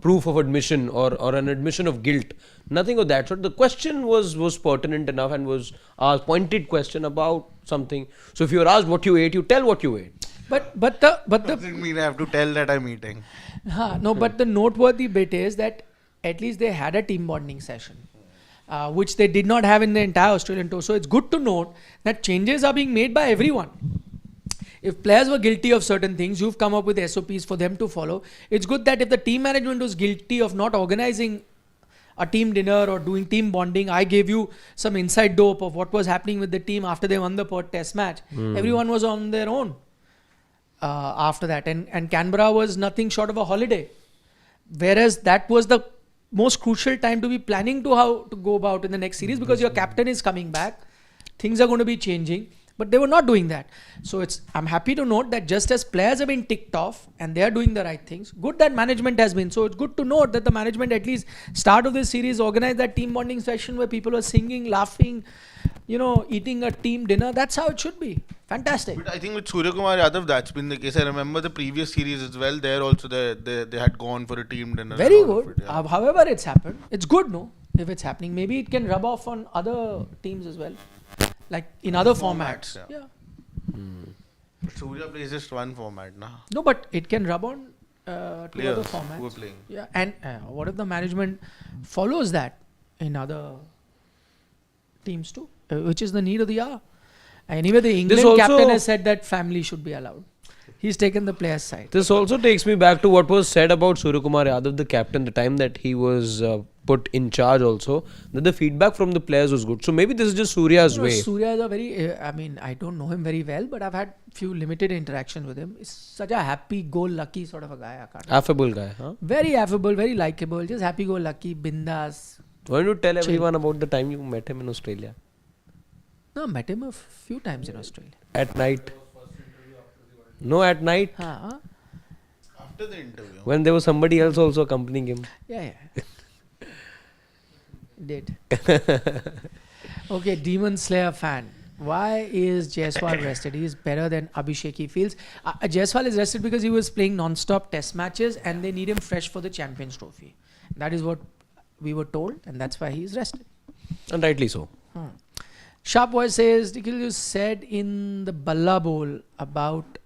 [SPEAKER 2] proof of admission or an admission of guilt. Nothing of that sort. The question was pertinent enough and was a pointed question about something. So if you are asked what you ate, you tell what you ate.
[SPEAKER 3] But
[SPEAKER 1] Doesn't mean I have to tell that I'm eating.
[SPEAKER 3] No, but the noteworthy bit is that at least they had a team bonding session. which they did not have in the entire Australian tour. So it's good to note that changes are being made by everyone. If players were guilty of certain things, you've come up with SOPs for them to follow. It's good that if the team management was guilty of not organizing a team dinner or doing team bonding, I gave you some inside dope of what was happening with the team after they won the Perth Test match. Everyone was on their own after that, and Canberra was nothing short of a holiday. Whereas that was the most crucial time to be planning to how to go about in the next series, because your captain is coming back, things are going to be changing. But they were not doing that. So I'm happy to note that just as players have been ticked off and they are doing the right things, good that management has been. So it's good to note that the management at least start of this series organized that team bonding session where people were singing, laughing, eating a team dinner. That's how it should be. Fantastic.
[SPEAKER 1] But I think with Surya Kumar Yadav, that's been the case. I remember the previous series as well. There also they had gone for a team dinner.
[SPEAKER 3] Very
[SPEAKER 1] and all of
[SPEAKER 3] good.
[SPEAKER 1] it, yeah.
[SPEAKER 3] However it's happened, it's good, no? If it's happening, maybe it can rub off on other teams as well. Like in other formats. Yeah.
[SPEAKER 1] But Surya plays just one format, nah.
[SPEAKER 3] No, but it can rub on to other
[SPEAKER 1] Players
[SPEAKER 3] formats.
[SPEAKER 1] who are playing.
[SPEAKER 3] Yeah, and what if the management follows that in other teams too, which is the need of the hour. Anyway, the England
[SPEAKER 2] also-
[SPEAKER 3] captain has said that family should be allowed. He's taken the player's side.
[SPEAKER 2] This also takes me back to what was said about Suryakumar Yadav, the captain, the time that he was put in charge also, that the feedback from the players was good. So maybe this is just Surya's way.
[SPEAKER 3] Surya is a very, I don't know him very well, but I've had few limited interactions with him. He's such a happy-go-lucky sort of a guy.
[SPEAKER 2] Affable guy, huh?
[SPEAKER 3] Very affable, very likable, just happy-go-lucky, bindas.
[SPEAKER 2] Why don't you tell everyone about the time you met him in Australia?
[SPEAKER 3] No, I met him a few times in Australia.
[SPEAKER 2] At night? No, at night?
[SPEAKER 1] After the interview.
[SPEAKER 2] When there was somebody else also accompanying him.
[SPEAKER 3] Yeah. Did. Okay, Demon Slayer fan. Why is Jaiswal rested? He is better than Abhishek, he feels. Jaiswal is rested because he was playing non-stop test matches and they need him fresh for the Champions Trophy. That is what we were told, and that's why he is rested.
[SPEAKER 2] And rightly so.
[SPEAKER 3] Sharp Voice says, Nikhil, you said in the Balla Bowl about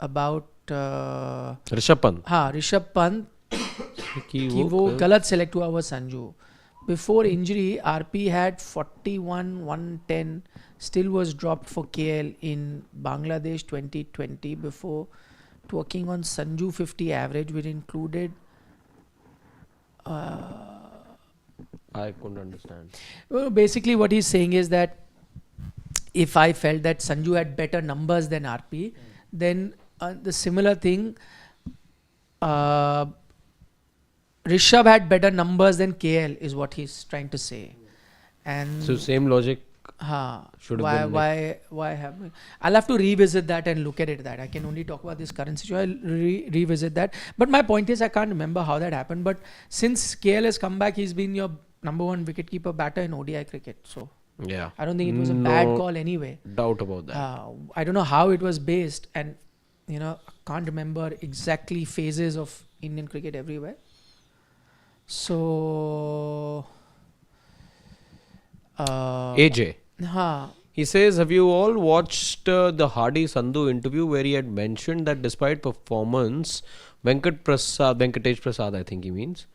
[SPEAKER 2] Rishabh Pant.
[SPEAKER 3] Rishabh Pant
[SPEAKER 2] कि
[SPEAKER 3] कि वो गलत select हुआ वो Sanju. Before injury, RP had 41, 110, still was dropped for KL in Bangladesh 2020 before working on Sanju 50 average, which included
[SPEAKER 2] I couldn't understand.
[SPEAKER 3] well, basically what he's saying is that if I felt that Sanju had better numbers than RP, then the similar thing, Rishabh had better numbers than KL is what he's trying to say. And
[SPEAKER 2] So same logic. should have
[SPEAKER 3] why have I'll have to revisit that and look at it. That I can only talk about this current situation. I'll revisit that. But my point is I can't remember how that happened. But since KL has come back, he's been your number one wicketkeeper batter in ODI cricket. So
[SPEAKER 2] Yeah.
[SPEAKER 3] I don't think it was a bad call anyway.
[SPEAKER 2] Doubt about that.
[SPEAKER 3] I don't know how it was based, and I can't remember exactly phases of Indian cricket everywhere. So
[SPEAKER 2] AJ. He says, have you all watched the Hardy Sandhu interview where he had mentioned that despite performance, Venkatesh Prasad, I think he means,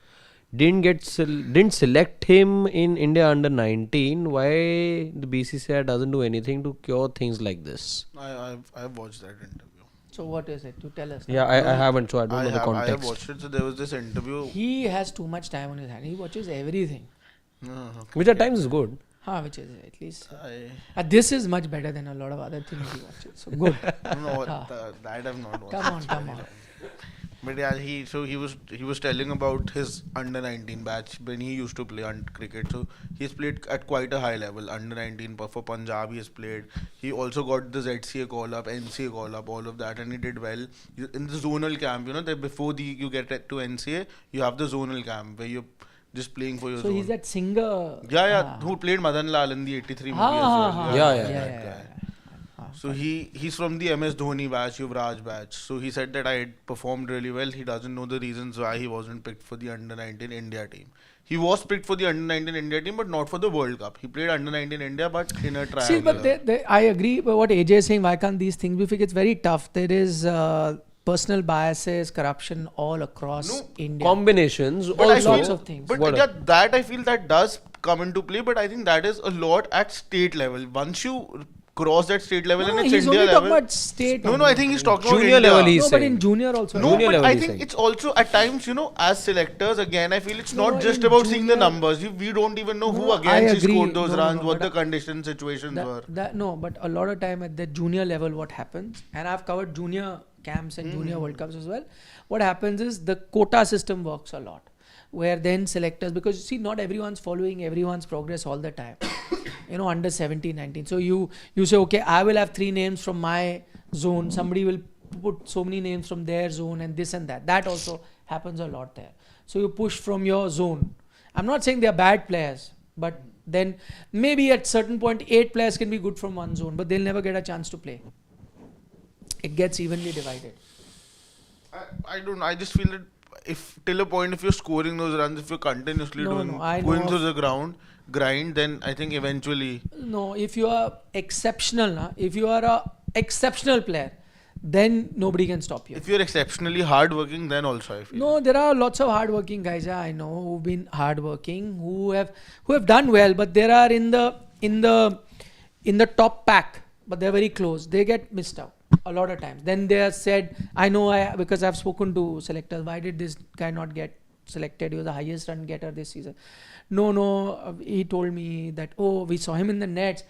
[SPEAKER 2] didn't select him in India under 19. Why the BCCI doesn't do anything to cure things like this?
[SPEAKER 1] I've watched that interview.
[SPEAKER 3] So what is it? You tell us.
[SPEAKER 2] Yeah, I haven't, so I don't know the
[SPEAKER 1] I have
[SPEAKER 2] context.
[SPEAKER 1] watched it. So there was this interview.
[SPEAKER 3] He has too much time on his hand. He watches everything.
[SPEAKER 2] Which at times is good.
[SPEAKER 3] Which is at least. This is much better than a lot of other things he watches. So good.
[SPEAKER 1] I don't know what that I've not watched.
[SPEAKER 3] Come on.
[SPEAKER 1] But yeah, he was telling about his under 19 batch when he used to play cricket. So he's played at quite a high level. Under 19 for Punjab he has played. He also got the ZCA call up, NCA call up, all of that, and he did well in the zonal camp. That before you get to NCA, you have the zonal camp where you're just playing for your
[SPEAKER 3] So
[SPEAKER 1] zone.
[SPEAKER 3] he's that singer.
[SPEAKER 1] Who played Madan Lal in the 83 movie as well.
[SPEAKER 2] Yeah.
[SPEAKER 1] So he's from the MS Dhoni batch, Yuvraj batch. So he said that I had performed really well. He doesn't know the reasons why he wasn't picked for the under 19 India team. He was picked for the under 19 India team, but not for the World Cup. He played under 19 India, but in a trial.
[SPEAKER 3] See, but I agree with what AJ is saying. Why can't these things be fixed? It's very tough. There is personal biases, corruption all across India.
[SPEAKER 2] Combinations.
[SPEAKER 1] But I
[SPEAKER 2] Also,
[SPEAKER 3] lots
[SPEAKER 1] feel,
[SPEAKER 3] of things.
[SPEAKER 1] But
[SPEAKER 2] What-
[SPEAKER 1] yeah, that I feel that does come into play. But I think that is a lot at state level. Once you cross that state level and it's
[SPEAKER 3] he's
[SPEAKER 1] India
[SPEAKER 3] only talking
[SPEAKER 1] level.
[SPEAKER 3] about state.
[SPEAKER 1] No,
[SPEAKER 3] only.
[SPEAKER 1] I think he's talking
[SPEAKER 2] Junior
[SPEAKER 1] about India.
[SPEAKER 2] level he's
[SPEAKER 3] No, but
[SPEAKER 2] saying.
[SPEAKER 3] in junior also.
[SPEAKER 1] No,
[SPEAKER 2] Junior
[SPEAKER 1] but
[SPEAKER 2] level
[SPEAKER 1] I
[SPEAKER 2] he's
[SPEAKER 1] think
[SPEAKER 2] saying.
[SPEAKER 1] it's also at times, as selectors, again, I feel it's
[SPEAKER 3] No,
[SPEAKER 1] not just
[SPEAKER 3] in
[SPEAKER 1] about seeing the
[SPEAKER 3] junior-
[SPEAKER 1] numbers. We don't even know who
[SPEAKER 3] No, I
[SPEAKER 1] against he
[SPEAKER 3] agree.
[SPEAKER 1] scored those
[SPEAKER 3] No, no,
[SPEAKER 1] runs,
[SPEAKER 3] no,
[SPEAKER 1] what
[SPEAKER 3] but
[SPEAKER 1] the condition situations were.
[SPEAKER 3] No, but a lot of time at the junior level, what happens, and I've covered junior camps and junior World Cups as well. What happens is the quota system works a lot, where then selectors, because you see, not everyone's following everyone's progress all the time. Under 17, 19. So you say, okay, I will have 3 names from my zone. Somebody will put so many names from their zone and this and that. That also happens a lot there. So you push from your zone. I'm not saying they're bad players, but then maybe at certain point 8 players can be good from one zone, but they'll never get a chance to play. It gets evenly divided.
[SPEAKER 1] I don't know. I just feel that if till a point, if you're scoring those runs, if you're continuously going through the grind, then I think eventually.
[SPEAKER 3] No, if you are exceptional, if you are a exceptional player, then nobody can stop you.
[SPEAKER 1] If you're exceptionally hardworking, then also I feel.
[SPEAKER 3] No, there are lots of hardworking guys. I know who've been hardworking, who have done well, but there are in the top pack, but they're very close. They get missed out a lot of times. Then they are said, because I've spoken to selectors, why did this guy not get selected? He was the highest run getter this season. No, he told me that, we saw him in the nets,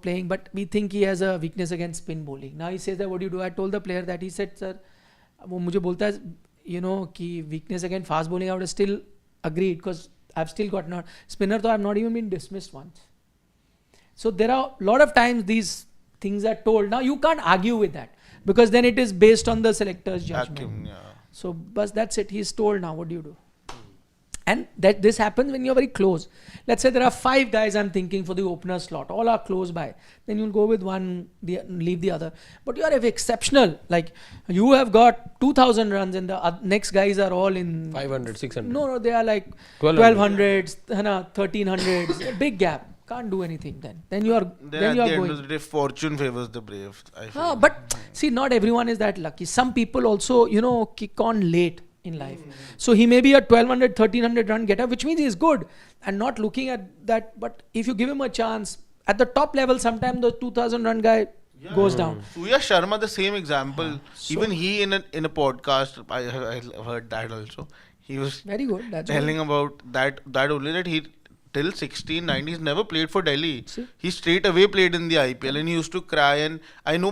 [SPEAKER 3] playing, but we think he has a weakness against spin bowling. Now he says that, what do you do? I told the player that. He said, sir, वो मुझे बोलता है, कि weakness against fast bowling, I would have still agreed because I've still got not spinner, though I've not even been dismissed once. So there are a lot of times these things are told. Now you can't argue with that because then it is based on the selector's judgment. So, but that's it. He's told now. What do you do? And that this happens when you're very close. Let's say there are 5 guys I'm thinking for the opener slot. All are close by. Then you'll go with one, leave the other. But you are exceptional. Like you have got 2,000 runs and the next guys are all in
[SPEAKER 2] 500, 600.
[SPEAKER 3] No, they are like 1,200s, 1,300s. A big gap. Can't do anything then. Then you are
[SPEAKER 1] Then at the
[SPEAKER 3] going.
[SPEAKER 1] end of the day, fortune favors the brave. I feel.
[SPEAKER 3] But see, not everyone is that lucky. Some people also, kick on late in life. So he may be a 1,200, 1,300 run getter, which means he's good and not looking at that. But if you give him a chance at the top level, sometimes the 2,000 run guy goes down.
[SPEAKER 1] Surya Sharma, the same example. Even he in a podcast, I heard that also. He was
[SPEAKER 3] Very good. That's
[SPEAKER 1] telling about that only, that he till 16, 19, he's never played for Delhi.
[SPEAKER 3] See?
[SPEAKER 1] He straight away played in the IPL and he used to cry. And I know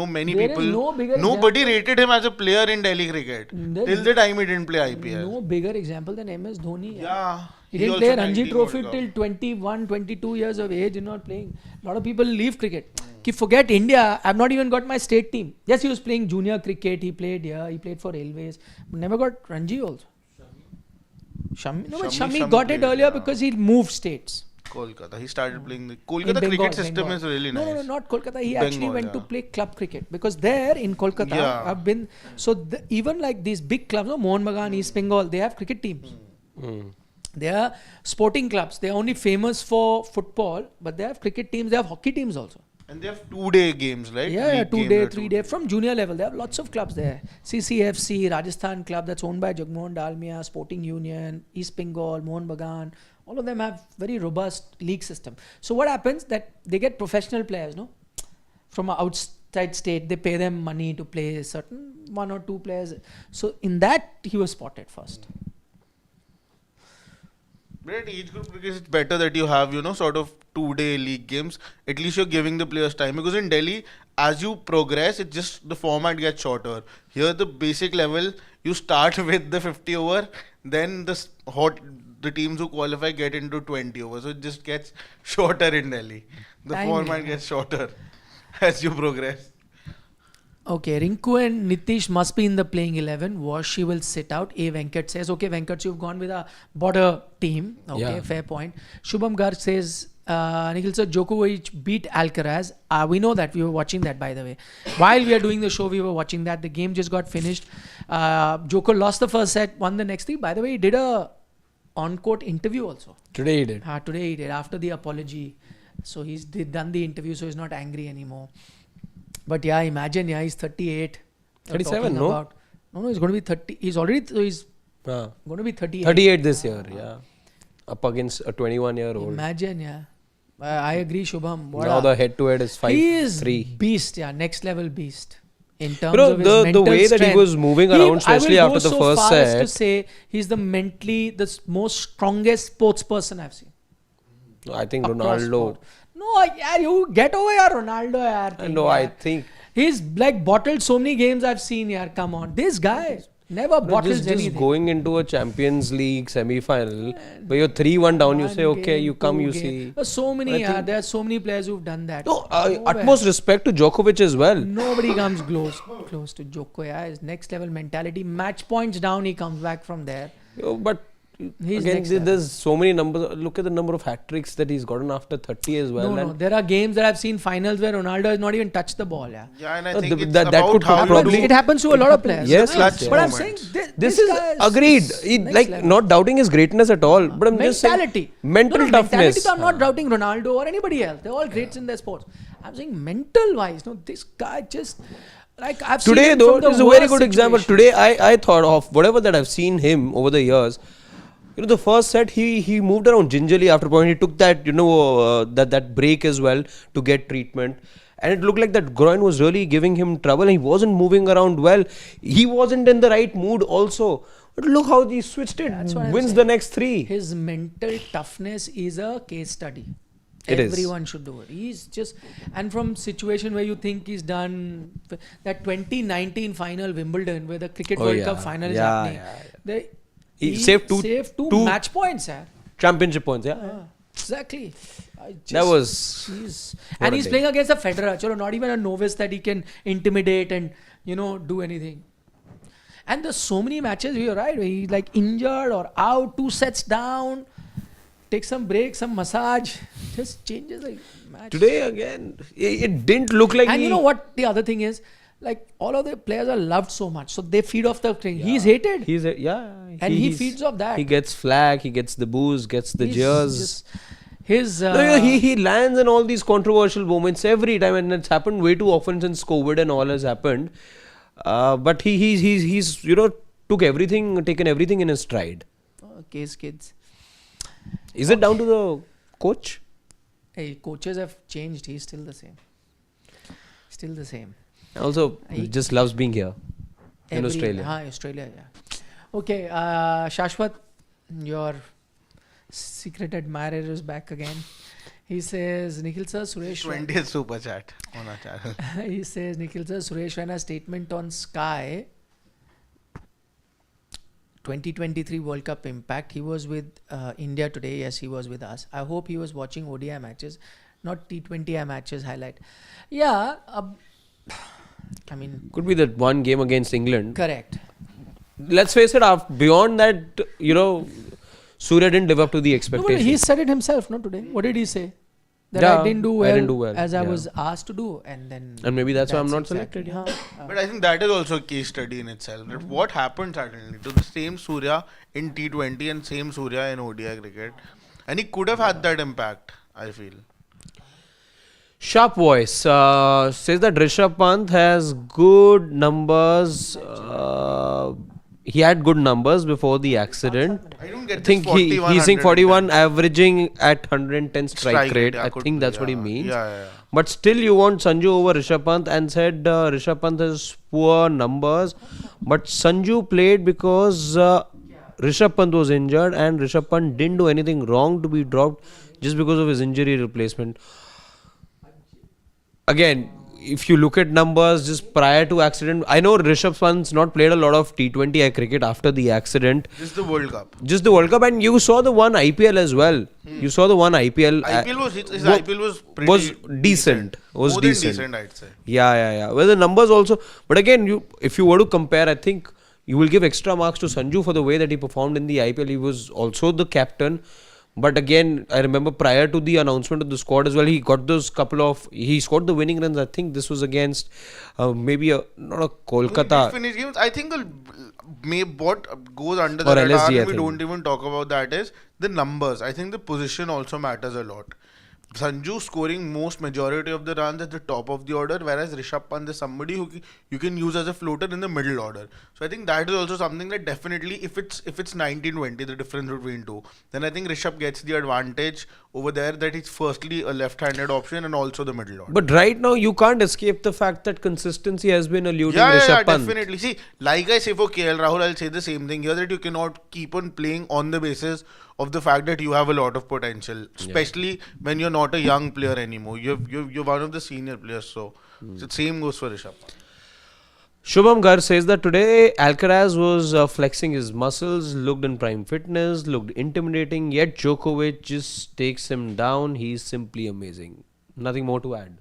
[SPEAKER 1] many
[SPEAKER 3] There is
[SPEAKER 1] people.
[SPEAKER 3] no bigger
[SPEAKER 1] Nobody
[SPEAKER 3] example.
[SPEAKER 1] rated him as a player in Delhi cricket
[SPEAKER 3] There
[SPEAKER 1] till
[SPEAKER 3] is
[SPEAKER 1] the time he didn't play IPL.
[SPEAKER 3] No bigger example than MS Dhoni.
[SPEAKER 1] Yeah.
[SPEAKER 3] He didn't
[SPEAKER 1] also
[SPEAKER 3] play Ranji
[SPEAKER 1] 19
[SPEAKER 3] Trophy
[SPEAKER 1] World
[SPEAKER 3] till
[SPEAKER 1] Cup.
[SPEAKER 3] 21, 22 years of age. He's not playing. A lot of people leave cricket. Forget India. I've not even got my state team. Yes, he was playing junior cricket. He played here. He played for Railways. Never got Ranji also. Shami got it
[SPEAKER 1] played,
[SPEAKER 3] earlier
[SPEAKER 1] yeah.
[SPEAKER 3] because he moved states.
[SPEAKER 1] Kolkata. He started playing the
[SPEAKER 3] In
[SPEAKER 1] Kolkata
[SPEAKER 3] Bengal,
[SPEAKER 1] cricket system
[SPEAKER 3] Bengal.
[SPEAKER 1] is really nice.
[SPEAKER 3] No, not Kolkata. He actually
[SPEAKER 1] Bengal,
[SPEAKER 3] went to
[SPEAKER 1] yeah.
[SPEAKER 3] play club cricket because there in Kolkata,
[SPEAKER 1] Yeah.
[SPEAKER 3] I've been. So even like these big clubs, Mohun Bagan, East Bengal, they have cricket teams. They are sporting clubs. They are only famous for football, but they have cricket teams. They have hockey teams also.
[SPEAKER 1] And they have 2-day games, right?
[SPEAKER 3] Yeah,
[SPEAKER 1] League
[SPEAKER 3] 2
[SPEAKER 1] games
[SPEAKER 3] day,
[SPEAKER 1] are
[SPEAKER 3] 3 day. From junior level, they have lots of clubs there. CCFC, Rajasthan club that's owned by Jagmohan Dalmia, Sporting Union, East Bengal, Mohun Bagan. All of them have very robust league system. So what happens that they get professional players, from an outside state. They pay them money to play certain 1 or 2 players. So in that he was spotted first.
[SPEAKER 1] But at age group cricket, it's better that you have, sort of 2-day league games. At least you're giving the players time. Because in Delhi, as you progress, it's just the format gets shorter. Here, the basic level, you start with the 50 over, then the teams who qualify get into 20 over. So it just gets shorter in Delhi. The
[SPEAKER 3] Time,
[SPEAKER 1] format
[SPEAKER 3] yeah.
[SPEAKER 1] gets shorter as you progress.
[SPEAKER 3] Okay, Rinku and Nitish must be in the playing 11. She will sit out. A. Venkat says, okay, Venkat, you've gone with a border team. Okay,
[SPEAKER 2] Yeah.
[SPEAKER 3] fair point. Shubham Garg says, Nikhil sir, Djokovic beat Alcaraz. We know that. We were watching that, by the way. While we are doing the show, we were watching that. The game just got finished. Djoko lost the first set, won the next 3. By the way, he did a on-court interview also.
[SPEAKER 2] Today he did.
[SPEAKER 3] Today he did, after the apology. So he's done the interview, so he's not angry anymore. But yeah, imagine, he's 38. They're
[SPEAKER 2] 37,
[SPEAKER 3] talking
[SPEAKER 2] no?
[SPEAKER 3] about- No, he's going to be 30. He's already, he's
[SPEAKER 2] Ah,
[SPEAKER 3] going to be 38.
[SPEAKER 2] 38 this year, yeah. Up against a 21-year-old.
[SPEAKER 3] Imagine, yeah. I agree, Shubham. What
[SPEAKER 2] Now
[SPEAKER 3] a-
[SPEAKER 2] the head-to-head is 5-3.
[SPEAKER 3] He is beast, yeah, next level beast. In terms
[SPEAKER 2] know,
[SPEAKER 3] of his
[SPEAKER 2] the
[SPEAKER 3] mental
[SPEAKER 2] way that he
[SPEAKER 3] strength.
[SPEAKER 2] was moving around, especially
[SPEAKER 3] I will
[SPEAKER 2] after
[SPEAKER 3] go
[SPEAKER 2] the
[SPEAKER 3] so
[SPEAKER 2] first
[SPEAKER 3] far as to
[SPEAKER 2] set.
[SPEAKER 3] say he's the mentally the most strongest sports person I've seen.
[SPEAKER 2] I think
[SPEAKER 3] Across
[SPEAKER 2] Ronaldo.
[SPEAKER 3] sport. No, yeah, you get over your Ronaldo, yaar.
[SPEAKER 2] I
[SPEAKER 3] thing,
[SPEAKER 2] know, I
[SPEAKER 3] yaar.
[SPEAKER 2] think.
[SPEAKER 3] He's like bottled so many games I've seen, yaar. Come on. This guy never bottles
[SPEAKER 2] Just
[SPEAKER 3] anything.
[SPEAKER 2] going into a Champions League semi-final, where you're 3-1 down, you
[SPEAKER 3] One
[SPEAKER 2] say, okay,
[SPEAKER 3] game,
[SPEAKER 2] you come,
[SPEAKER 3] two
[SPEAKER 2] you
[SPEAKER 3] game.
[SPEAKER 2] see.
[SPEAKER 3] There's so many,
[SPEAKER 2] I
[SPEAKER 3] yeah.
[SPEAKER 2] think-
[SPEAKER 3] There are so many players who've done that.
[SPEAKER 2] No,
[SPEAKER 3] Nowhere.
[SPEAKER 2] utmost respect to Djokovic as well.
[SPEAKER 3] Nobody comes close to Joko. Yeah, his next level mentality. Match points down, he comes back from there.
[SPEAKER 2] But
[SPEAKER 3] He's
[SPEAKER 2] again,
[SPEAKER 3] next level.
[SPEAKER 2] there's so many numbers. Look at the number of hat tricks that he's gotten after 30 as well.
[SPEAKER 3] No,
[SPEAKER 2] and
[SPEAKER 3] there are games that I've seen finals where Ronaldo has not even touched the ball. Yeah,
[SPEAKER 1] Yeah, and I
[SPEAKER 2] No,
[SPEAKER 1] think
[SPEAKER 2] th-
[SPEAKER 1] it's
[SPEAKER 2] that
[SPEAKER 1] about
[SPEAKER 2] could
[SPEAKER 1] how you
[SPEAKER 2] probably-
[SPEAKER 1] do-
[SPEAKER 3] it happens to a lot of players.
[SPEAKER 2] Yes,
[SPEAKER 1] clutch
[SPEAKER 2] yes,
[SPEAKER 3] But I'm
[SPEAKER 2] yes.
[SPEAKER 3] saying
[SPEAKER 2] This
[SPEAKER 3] this
[SPEAKER 2] is
[SPEAKER 3] guy
[SPEAKER 2] agreed.
[SPEAKER 3] next
[SPEAKER 2] Like
[SPEAKER 3] level.
[SPEAKER 2] not doubting his greatness at all, but I'm just saying
[SPEAKER 3] mentality.
[SPEAKER 2] mental toughness.
[SPEAKER 3] Mentality, I'm not doubting Ronaldo or anybody else. They're all greats in their sports. I'm saying mental wise. No, this guy just like I've seen
[SPEAKER 2] Today
[SPEAKER 3] him
[SPEAKER 2] though
[SPEAKER 3] from the
[SPEAKER 2] is a very
[SPEAKER 3] worst
[SPEAKER 2] good example.
[SPEAKER 3] situation.
[SPEAKER 2] Today I thought of whatever that I've seen him over the years. You know, the first set he moved around gingerly after point. He took that that break as well to get treatment, and it looked like that groin was really giving him trouble. And he wasn't moving around well. He wasn't in the right mood also. But look how he switched it.
[SPEAKER 3] That's what I'm
[SPEAKER 2] Wins
[SPEAKER 3] saying.
[SPEAKER 2] the next 3.
[SPEAKER 3] His mental toughness is a case study.
[SPEAKER 2] It is.
[SPEAKER 3] Everyone should do it. He's just, and from situation where you think he's done that 2019 final Wimbledon where the Cricket
[SPEAKER 2] Oh,
[SPEAKER 3] World
[SPEAKER 2] yeah.
[SPEAKER 3] Cup final is
[SPEAKER 2] Yeah,
[SPEAKER 3] happening.
[SPEAKER 2] yeah,
[SPEAKER 3] He
[SPEAKER 2] saved two
[SPEAKER 3] match points. Yeah.
[SPEAKER 2] Championship points. Yeah.
[SPEAKER 3] Exactly.
[SPEAKER 2] That was
[SPEAKER 3] He's,
[SPEAKER 2] what
[SPEAKER 3] and
[SPEAKER 2] a
[SPEAKER 3] he's
[SPEAKER 2] day.
[SPEAKER 3] playing against a Federer. Chalo, not even a novice that he can intimidate and do anything. And there's so many matches. You're right. Where he's like injured or out, 2 sets down. Take some break, some massage. Just changes the match.
[SPEAKER 2] today again. It didn't look like.
[SPEAKER 3] And
[SPEAKER 2] he,
[SPEAKER 3] you know what the other thing is? Like all of the players are loved so much, so they feed off the thing. He's hated.
[SPEAKER 2] He's a, yeah.
[SPEAKER 3] And he
[SPEAKER 2] he's-
[SPEAKER 3] feeds off that.
[SPEAKER 2] He gets flag. He gets the booze. Gets the
[SPEAKER 3] He's
[SPEAKER 2] jeers.
[SPEAKER 3] just- his
[SPEAKER 2] No, yeah, he lands in all these controversial moments every time, and it's happened way too often since COVID and all has happened. But he's taken everything in his stride.
[SPEAKER 3] case kids.
[SPEAKER 2] Is it down to the coach?
[SPEAKER 3] Hey, coaches have changed. He's still the same. Still the same.
[SPEAKER 2] Also, he just loves being here in Australia.
[SPEAKER 3] Australia, yeah. Okay, Shashwat, your secret admirer is back again. He says, Nikhil sir, Suresh.
[SPEAKER 1] 20th super chat on our channel.
[SPEAKER 3] He says, Nikhil sir, Suresh Raina's statement on Sky 2023 World Cup impact. He was with India today. Yes, he was with us. I hope he was watching ODI matches, not T20I matches highlight. Yeah, I mean,
[SPEAKER 2] Could be that one game against England.
[SPEAKER 3] correct.
[SPEAKER 2] Let's face it, beyond that, Surya didn't live up to the
[SPEAKER 3] No, but
[SPEAKER 2] expectations.
[SPEAKER 3] he said it himself, not today. What did he say? That
[SPEAKER 2] Yeah,
[SPEAKER 3] I didn't do well, as I
[SPEAKER 2] yeah.
[SPEAKER 3] was asked to do, and then.
[SPEAKER 2] And maybe that's why I'm not
[SPEAKER 3] exactly-
[SPEAKER 2] selected,
[SPEAKER 3] Huh.
[SPEAKER 1] But I think that is also a case study in itself. That what happened suddenly to the same Surya in T20 and same Surya in ODI cricket, and he could have had that impact. I feel.
[SPEAKER 2] Sharp voice says that Rishabh Pant has good numbers. He had good numbers before the accident.
[SPEAKER 1] I don't get
[SPEAKER 2] I think
[SPEAKER 1] this 41,
[SPEAKER 2] he's in
[SPEAKER 1] 110.
[SPEAKER 2] 41, averaging at 110 strike
[SPEAKER 1] Strike
[SPEAKER 2] rate.
[SPEAKER 1] yeah,
[SPEAKER 2] I
[SPEAKER 1] could
[SPEAKER 2] think
[SPEAKER 1] be,
[SPEAKER 2] that's what he
[SPEAKER 1] yeah.
[SPEAKER 2] means.
[SPEAKER 1] Yeah.
[SPEAKER 2] But still, you want Sanju over Rishabh Pant, and said Rishabh Pant has poor numbers. But Sanju played because Rishabh Pant was injured, and Rishabh Pant didn't do anything wrong to be dropped just because of his injury replacement. Again, if you look at numbers just prior to accident, I know Rishabh Pant's not played a lot of T20I cricket after the accident.
[SPEAKER 1] This is the World Cup.
[SPEAKER 2] Just the World Cup, and you saw the one IPL as well. You saw the one IPL.
[SPEAKER 1] IPL was his IPL was pretty
[SPEAKER 2] was decent. Was
[SPEAKER 1] More than
[SPEAKER 2] decent.
[SPEAKER 1] decent, I'd say.
[SPEAKER 2] Yeah. Well, the numbers also. But again, if you were to compare, I think you will give extra marks to Sanju for the way that he performed in the IPL. He was also the captain. But again, I remember prior to the announcement of the squad as well, he got those he scored the winning runs. I think this was against not a
[SPEAKER 1] He
[SPEAKER 2] Kolkata.
[SPEAKER 1] did finish games. I think what goes under
[SPEAKER 2] Or
[SPEAKER 1] the radar
[SPEAKER 2] LSG, I
[SPEAKER 1] and we
[SPEAKER 2] think.
[SPEAKER 1] don't even talk about that is the numbers. I think the position also matters a lot. Sanju scoring most majority of the runs at the top of the order, whereas Rishabh Pant is somebody who you can use as a floater in the middle order. So I think that is also something that definitely, if it's 19-20, the difference between two, then I think Rishabh gets the advantage over there, that he's firstly a left-handed option and also the middle order.
[SPEAKER 2] But right now, you can't escape the fact that consistency has been eluding
[SPEAKER 1] Yeah,
[SPEAKER 2] Rishabh Pant.
[SPEAKER 1] definitely. See, like I say for KL Rahul, I'll say the same thing here, that you cannot keep on playing on the basis of the fact that you have a lot of potential, especially when you're not a young player anymore. You're one of the senior players, so the same goes for Rishabh Pant.
[SPEAKER 2] Shubham Gar says that today Alcaraz was flexing his muscles, looked in prime fitness, looked intimidating, yet Djokovic just takes him down. He's simply amazing. Nothing more to add.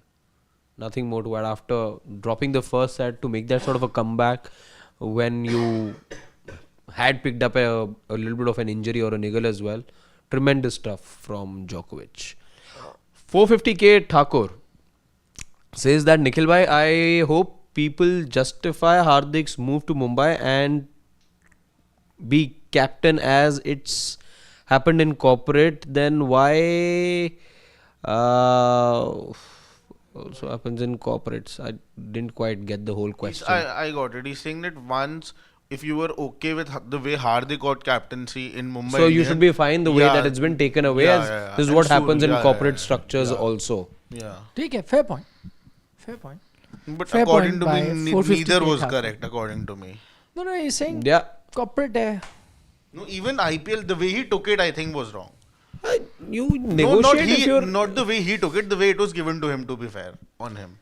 [SPEAKER 2] Nothing more to add after dropping the first set to make that sort of a comeback when you had picked up a little bit of an injury or a niggle as well. Tremendous stuff from Djokovic. 450k Thakur says that Nikhil bhai, I hope people justify Hardik's move to Mumbai and be captain as it's happened in corporate. Then why also happens in corporates? I didn't quite get the whole question.
[SPEAKER 1] I got it. He's saying that once, if you were okay with the way Hardik got captaincy in Mumbai,
[SPEAKER 2] So you should be fine the way that it's been taken away.
[SPEAKER 1] Yeah,
[SPEAKER 2] as
[SPEAKER 1] yeah.
[SPEAKER 2] This is
[SPEAKER 1] And
[SPEAKER 2] what
[SPEAKER 1] soon,
[SPEAKER 2] happens in
[SPEAKER 1] yeah,
[SPEAKER 2] corporate
[SPEAKER 1] yeah,
[SPEAKER 2] structures
[SPEAKER 1] yeah.
[SPEAKER 2] also.
[SPEAKER 1] Yeah.
[SPEAKER 3] ठीक है, fair point. Fair point.
[SPEAKER 1] But
[SPEAKER 3] Fair
[SPEAKER 1] according
[SPEAKER 3] point
[SPEAKER 1] to
[SPEAKER 3] by
[SPEAKER 1] me,
[SPEAKER 3] 450
[SPEAKER 1] neither was
[SPEAKER 3] Thakur.
[SPEAKER 1] correct, according to me.
[SPEAKER 3] No, he's saying
[SPEAKER 2] Yeah.
[SPEAKER 3] corporate hai.
[SPEAKER 1] No, even IPL, the way he took it, I think was wrong.
[SPEAKER 2] You
[SPEAKER 1] No,
[SPEAKER 2] negotiate if you're...
[SPEAKER 1] not the way he took it, the way it was given to him, to be fair, on him.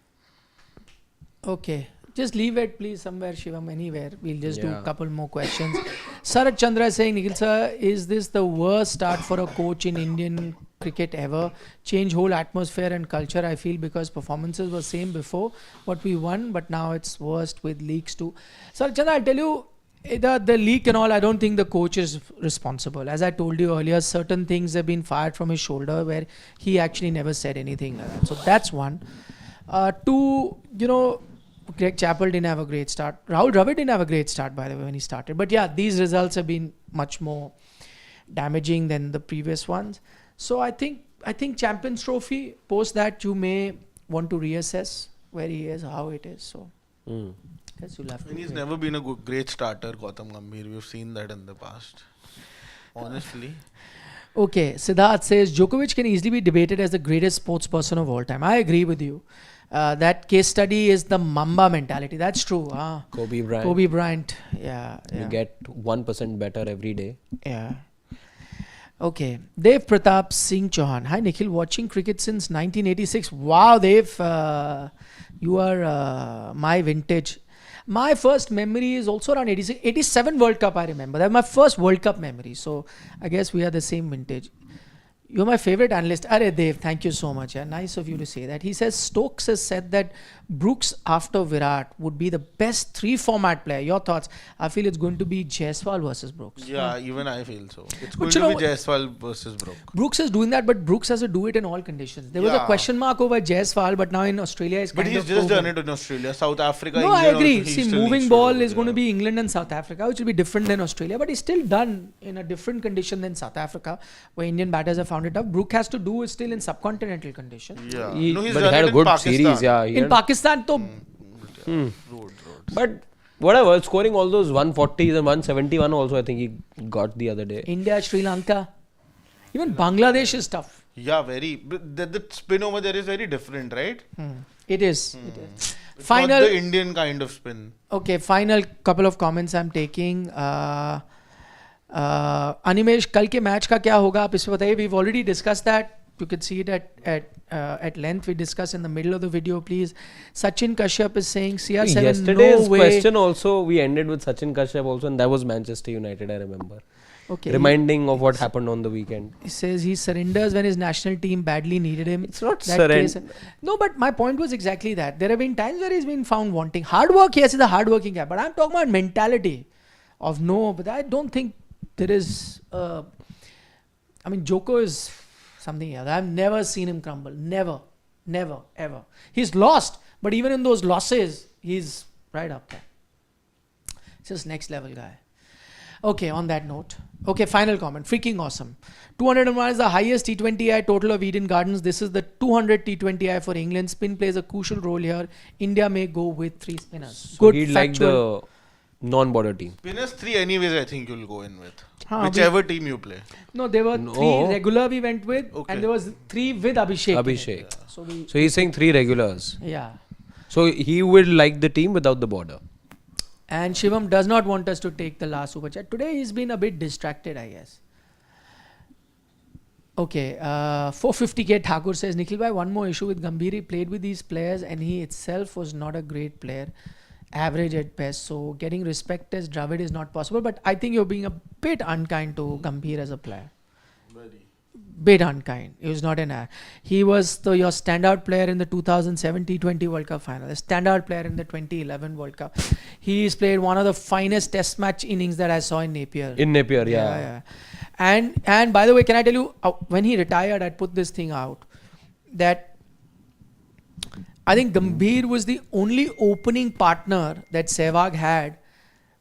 [SPEAKER 3] Okay. Just leave it, please, somewhere, Shivam, anywhere. We'll just do
[SPEAKER 2] Yeah.
[SPEAKER 3] a couple more questions. Sarat Chandra is saying, Nikhil sir, is this the worst start for a coach in Indian cricket ever? Change whole atmosphere and culture, I feel, because performances were same before what we won, but now it's worst with leaks too. Sarat Chandra, I'll tell you, the leak and all, I don't think the coach is responsible. As I told you earlier, certain things have been fired from his shoulder where he actually never said anything like that. So that's one. Two, Greg Chappell didn't have a great start. Rahul Dravid didn't have a great start, by the way, when he started. But yeah, these results have been much more damaging than the previous ones. So I think Champions Trophy, post that you may want to reassess where he is, how it is. So guess you'll have to
[SPEAKER 1] And he's
[SPEAKER 3] wait.
[SPEAKER 1] never been a great starter, Gautam Gambhir. We've seen that in the past. Honestly.
[SPEAKER 3] Okay, Siddharth says Djokovic can easily be debated as the greatest sports person of all time. I agree with you. That case study is the Mamba mentality. That's true.
[SPEAKER 2] Kobe Bryant.
[SPEAKER 3] Kobe Bryant. Yeah.
[SPEAKER 2] You get 1% better every day.
[SPEAKER 3] Yeah. Okay. Dev Pratap Singh Chauhan. Hi Nikhil, watching cricket since 1986. Wow, Dev. You are my vintage. My first memory is also around 86, 87 World Cup, I remember. That's my first World Cup memory. So I guess we are the same vintage. You're my favorite analyst. Arey Dev, thank you so much. Yeah. Nice of you to say that. He says Stokes has said that Brooks after Virat would be the best 3-format player. Your thoughts? I feel it's going to be Jaiswal versus Brooks.
[SPEAKER 1] Yeah, even I feel so. It's
[SPEAKER 3] But
[SPEAKER 1] going
[SPEAKER 3] you
[SPEAKER 1] to be
[SPEAKER 3] know-
[SPEAKER 1] Jaiswal versus Brook.
[SPEAKER 3] Brooks is doing that, but Brooks has to do it in all conditions. There was a
[SPEAKER 1] Yeah.
[SPEAKER 3] question mark over Jaiswal, but now in Australia it's
[SPEAKER 1] But
[SPEAKER 3] kind
[SPEAKER 1] he's
[SPEAKER 3] of
[SPEAKER 1] just
[SPEAKER 3] proven.
[SPEAKER 1] done it in Australia, South Africa.
[SPEAKER 3] No, I
[SPEAKER 1] England
[SPEAKER 3] agree.
[SPEAKER 1] also, he
[SPEAKER 3] See,
[SPEAKER 1] still needs
[SPEAKER 3] moving
[SPEAKER 1] to
[SPEAKER 3] ball
[SPEAKER 1] do it,
[SPEAKER 3] is going to
[SPEAKER 1] yeah.
[SPEAKER 3] be England and South Africa, which will be different than Australia, but it's still done in a different condition than South Africa, where Indian batters have found it tough. Brook has to do it still in subcontinental condition.
[SPEAKER 1] Yeah.
[SPEAKER 2] He,
[SPEAKER 1] No, he's
[SPEAKER 2] but
[SPEAKER 1] done
[SPEAKER 2] he had
[SPEAKER 1] it
[SPEAKER 2] a
[SPEAKER 1] in
[SPEAKER 2] good
[SPEAKER 1] Pakistan.
[SPEAKER 2] series. Yeah. He
[SPEAKER 3] In
[SPEAKER 2] had-
[SPEAKER 3] Pakistan, to
[SPEAKER 1] Roads.
[SPEAKER 2] But whatever, scoring all those 140s and 171 also, I think he got the other day.
[SPEAKER 3] India, Sri Lanka, even Bangladesh is tough.
[SPEAKER 1] Yeah, very. But the spin over there is very different, right?
[SPEAKER 3] It is. It is.
[SPEAKER 1] It's
[SPEAKER 3] Final.
[SPEAKER 1] not the Indian kind of spin.
[SPEAKER 3] Okay, final couple of comments I'm taking. Animesh, कल के match का क्या होगा आप इसमें बताइए. We've already discussed that. You can see it at length. We discuss in the middle of the video, please. Sachin Kashyap is saying CR7
[SPEAKER 2] Yesterday's
[SPEAKER 3] no way.
[SPEAKER 2] question also, we ended with Sachin Kashyap also, and that was Manchester United, I remember.
[SPEAKER 3] Okay.
[SPEAKER 2] Reminding of what happened on the weekend.
[SPEAKER 3] He says he surrenders when his national team badly needed him.
[SPEAKER 2] It's not
[SPEAKER 3] That case- No, but my point was exactly that. There have been times where he's been found wanting. Hard work, yes, he's a hard working guy. But I'm talking about mentality of no. But I don't think there is. Joko is something else. I've never seen him crumble. Never, ever. He's lost. But even in those losses, he's right up there. Just next level guy. Okay, on that note. Okay, final comment. Freaking awesome. 201 is the highest T20I total of Eden Gardens. This is the 200 T20I for England. Spin plays a crucial role here. India may go with 3 spinners.
[SPEAKER 2] So
[SPEAKER 3] Good
[SPEAKER 2] he'd like
[SPEAKER 3] factual.
[SPEAKER 2] the non-border team.
[SPEAKER 1] Spinners 3 anyways, I think you'll go in with.
[SPEAKER 3] Huh,
[SPEAKER 1] Whichever team you play.
[SPEAKER 3] No, there were
[SPEAKER 2] No.
[SPEAKER 3] 3 regular we went with,
[SPEAKER 1] Okay.
[SPEAKER 3] and there was 3 with Abhishek.
[SPEAKER 2] Abhishek.
[SPEAKER 3] So we,
[SPEAKER 2] So he's saying 3 regulars.
[SPEAKER 3] yeah.
[SPEAKER 2] So he would like the team without the border.
[SPEAKER 3] And Shivam does not want us to take the last super chat. Today he's been a bit distracted, I guess. Okay, 450k Thakur says, Nikhil bhai, one more issue with Gambhir. He played with these players and he itself was not a great player. Average at best. So getting respect as Dravid is not possible. But I think you're being a bit unkind to Gambhir as a player. Bit unkind. He was not he was your standout player in the 2007 T20 World Cup final, a standout player in the 2011 World Cup. He's played one of the finest test match innings that I saw in Napier.
[SPEAKER 2] In Napier, yeah.
[SPEAKER 3] And by the way, can I tell you, when he retired, I put this thing out that I think Gambhir was the only opening partner that Sehwag had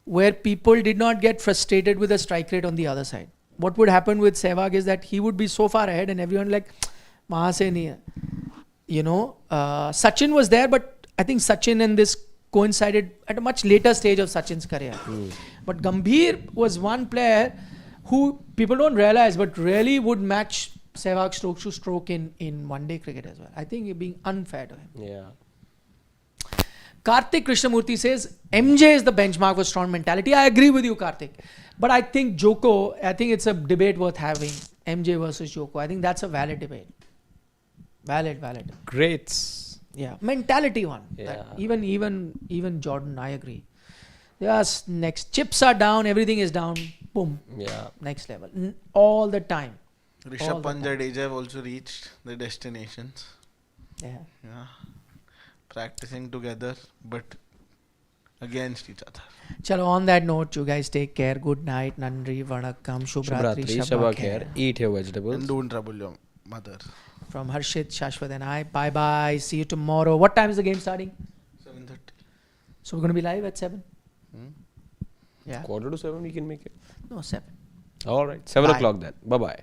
[SPEAKER 3] where people did not get frustrated with the strike rate on the other side. What would happen with Sehwag is that he would be so far ahead and everyone like, wahan se nahi hai. You know, Sachin was there, but I think Sachin and this coincided at a much later stage of Sachin's career. But Gambhir was one player who people don't realize, but really would match Sehwag stroke to stroke in one-day cricket as well. I think you're being unfair to him.
[SPEAKER 2] Yeah.
[SPEAKER 3] Karthik Krishnamurthy says, MJ is the benchmark for strong mentality. I agree with you, Karthik. But I think Joko, I think it's a debate worth having. MJ versus Joko. I think that's a valid debate. Valid.
[SPEAKER 2] Greats.
[SPEAKER 3] Yeah. Mentality one.
[SPEAKER 2] Yeah.
[SPEAKER 3] Even Jordan, I agree. Yes, next. Chips are down, everything is down. Boom.
[SPEAKER 2] Yeah.
[SPEAKER 3] Next level. All the time.
[SPEAKER 1] Rishabh Pant and Jadeja have also reached their destinations.
[SPEAKER 3] Yeah.
[SPEAKER 1] Yeah. Practicing together, but against each other.
[SPEAKER 3] Chalo, on that note, you guys take care. Good night. Nandri, Vanakkam, Shubhratri,
[SPEAKER 2] Shabba
[SPEAKER 3] Khair.
[SPEAKER 2] Khair. Eat your vegetables.
[SPEAKER 1] And don't trouble your mother.
[SPEAKER 3] From Harshit, Shashwat and I. Bye-bye. See you tomorrow. What time is the game starting?
[SPEAKER 1] 7:30.
[SPEAKER 3] So we're going to be live at 7?
[SPEAKER 1] Hmm?
[SPEAKER 3] Yeah.
[SPEAKER 2] 6:45 we can make it.
[SPEAKER 3] No, 7.
[SPEAKER 2] All right. 7
[SPEAKER 3] Bye.
[SPEAKER 2] o'clock then. Bye-bye.